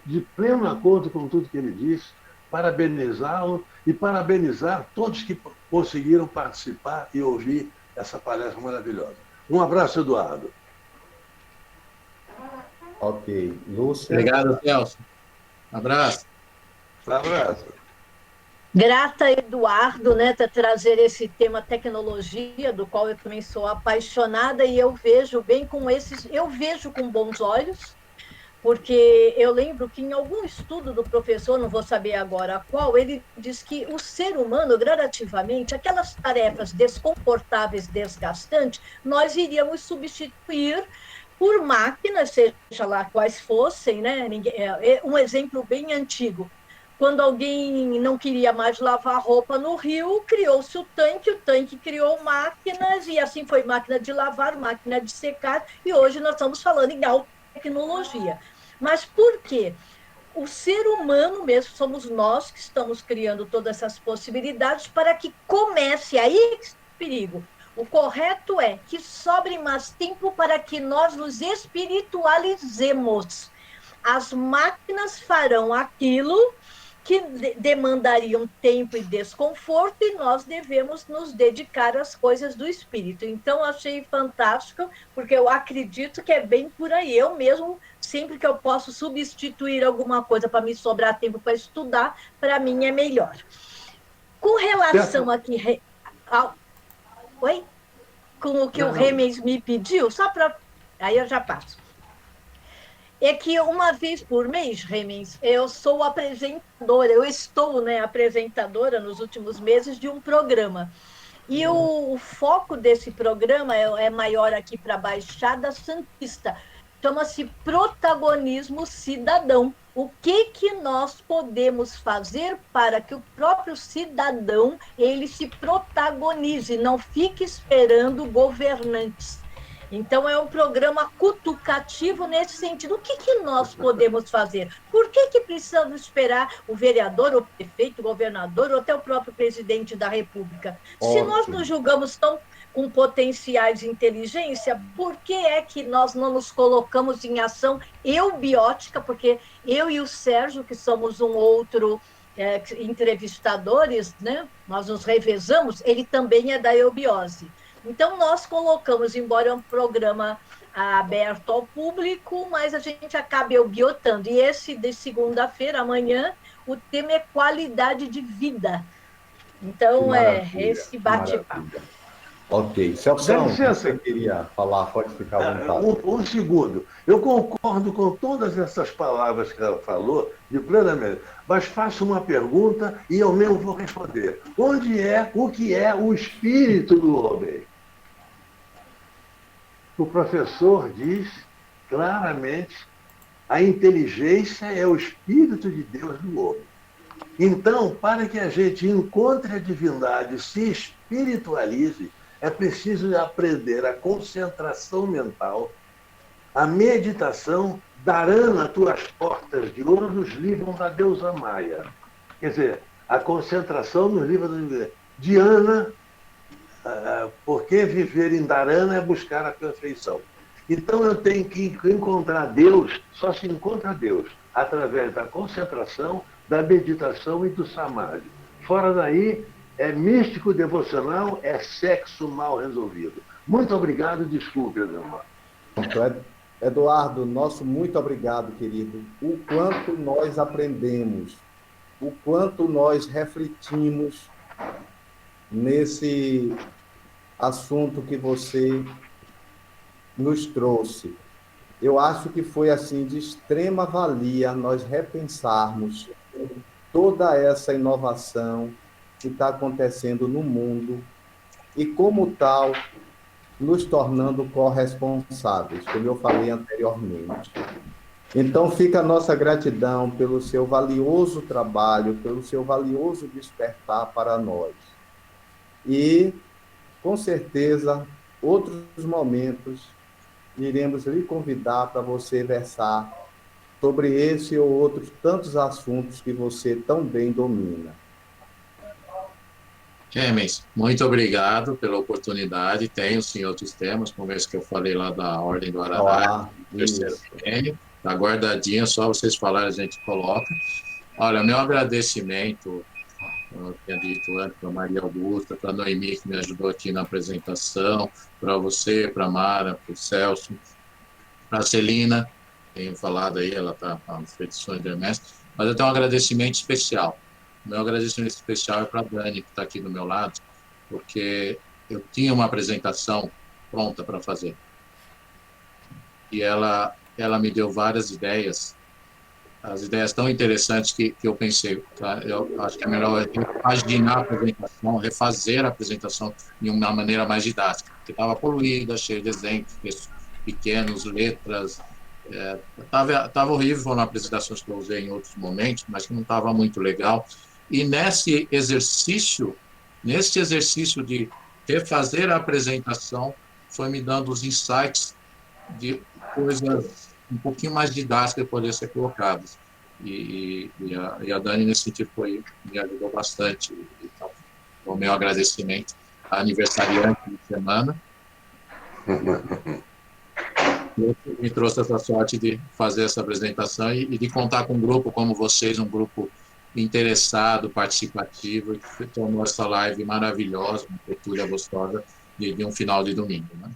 de pleno acordo com tudo que ele disse, parabenizá-lo e parabenizar todos que conseguiram participar e ouvir essa palestra maravilhosa. Um abraço, Eduardo. Ok. Lúcia? Obrigado, Celso. Abraço. Abraço. Grata, Eduardo, né, por trazer esse tema tecnologia, do qual eu também sou apaixonada, e eu vejo com bons olhos, porque eu lembro que em algum estudo do professor, não vou saber agora qual, ele diz que o ser humano, gradativamente, aquelas tarefas desconfortáveis, desgastantes, nós iríamos substituir por máquinas, seja lá quais fossem, né? Um exemplo bem antigo. Quando alguém não queria mais lavar roupa no rio, criou-se o tanque criou máquinas, e assim foi máquina de lavar, máquina de secar, e hoje nós estamos falando em alta tecnologia. Mas por quê? O ser humano mesmo, somos nós que estamos criando todas essas possibilidades para que comece, aí perigo. O correto é que sobre mais tempo para que nós nos espiritualizemos. As máquinas farão aquilo que demandariam tempo e desconforto, e nós devemos nos dedicar às coisas do espírito. Então, achei fantástico, porque eu acredito que é bem por aí. Eu mesmo, sempre que eu posso substituir alguma coisa para me sobrar tempo para estudar, para mim é melhor. Com relação aqui... Oi? Com o que o Remens me pediu, só para... Aí eu já passo. É que uma vez por mês, Remens, eu sou apresentadora, eu estou, né, apresentadora nos últimos meses de um programa. E o foco desse programa é maior aqui para a Baixada Santista. Chama-se Protagonismo Cidadão. O que nós podemos fazer para que o próprio cidadão ele se protagonize, não fique esperando governantes? Então, é um programa cutucativo nesse sentido. O que nós podemos fazer? Por que precisamos esperar o vereador, o prefeito, o governador ou até o próprio presidente da República? Ótimo. Se nós nos julgamos tão com potenciais de inteligência, por que é que nós não nos colocamos em ação eubiótica? Porque eu e o Sérgio, que somos um outro entrevistadores, né? Nós nos revezamos, ele também é da eubiose. Então, nós colocamos, embora é um programa aberto ao público, mas a gente acaba eubiotando. E esse de segunda-feira, amanhã, o tema é qualidade de vida. Então, esse bate-papo. Ok. Celso, você queria falar, pode ficar à vontade. Um segundo. Eu concordo com todas essas palavras que ela falou, de plenamente, mas faço uma pergunta e eu mesmo vou responder. O que é o espírito do homem? O professor diz claramente, a inteligência é o espírito de Deus no homem. Então, para que a gente encontre a divindade, se espiritualize, é preciso aprender a concentração mental, a meditação. Dharana, tuas portas de ouro nos livram da deusa Maia. Quer dizer, a concentração nos livra da Diana, porque viver em Dharana é buscar a perfeição. Então eu tenho que encontrar Deus, só se encontra Deus através da concentração, da meditação e do samadhi. Fora daí, é místico devocional, é sexo mal resolvido. Muito obrigado, desculpe, Eduardo. Eduardo, nosso muito obrigado, querido. O quanto nós aprendemos, o quanto nós refletimos nesse assunto que você nos trouxe. Eu acho que foi assim de extrema valia nós repensarmos toda essa inovação que está acontecendo no mundo e, como tal, nos tornando corresponsáveis, como eu falei anteriormente. Então, fica a nossa gratidão pelo seu valioso trabalho, pelo seu valioso despertar para nós. E, com certeza, outros momentos, iremos lhe convidar para você versar sobre esse ou outros tantos assuntos que você tão bem domina. Clemens, muito obrigado pela oportunidade. Tenho, sim, outros temas, como esse que eu falei lá da Ordem do Ararai, terceiro prêmio. Está guardadinho, só vocês falarem, a gente coloca. Olha, meu agradecimento, eu tinha dito antes, para a Maria Augusta, para a Noemi, que me ajudou aqui na apresentação, para você, para a Mara, para o Celso, para a Celina, tenho falado aí, ela está nas edições de Hermes, mas eu tenho um agradecimento especial. Meu agradecimento especial é para a Dani, que está aqui do meu lado, porque eu tinha uma apresentação pronta para fazer. E ela me deu várias ideias, as ideias tão interessantes que eu pensei, tá? Eu acho que é melhor repaginar a apresentação, refazer a apresentação de uma maneira mais didática, porque estava poluída, cheia de exemplos pequenos, letras. Estava horrível, foram apresentações que eu usei em outros momentos, mas que não estava muito legal. E nesse exercício de refazer a apresentação, foi me dando os insights de coisas um pouquinho mais didáticas que poderiam ser colocadas. E a Dani, nesse sentido, me ajudou bastante. Então, o meu agradecimento à aniversariante de semana. Me trouxe essa sorte de fazer essa apresentação e de contar com um grupo como vocês, um grupo interessado, participativo, que tornou essa live maravilhosa, uma leitura gostosa de um final de domingo, né?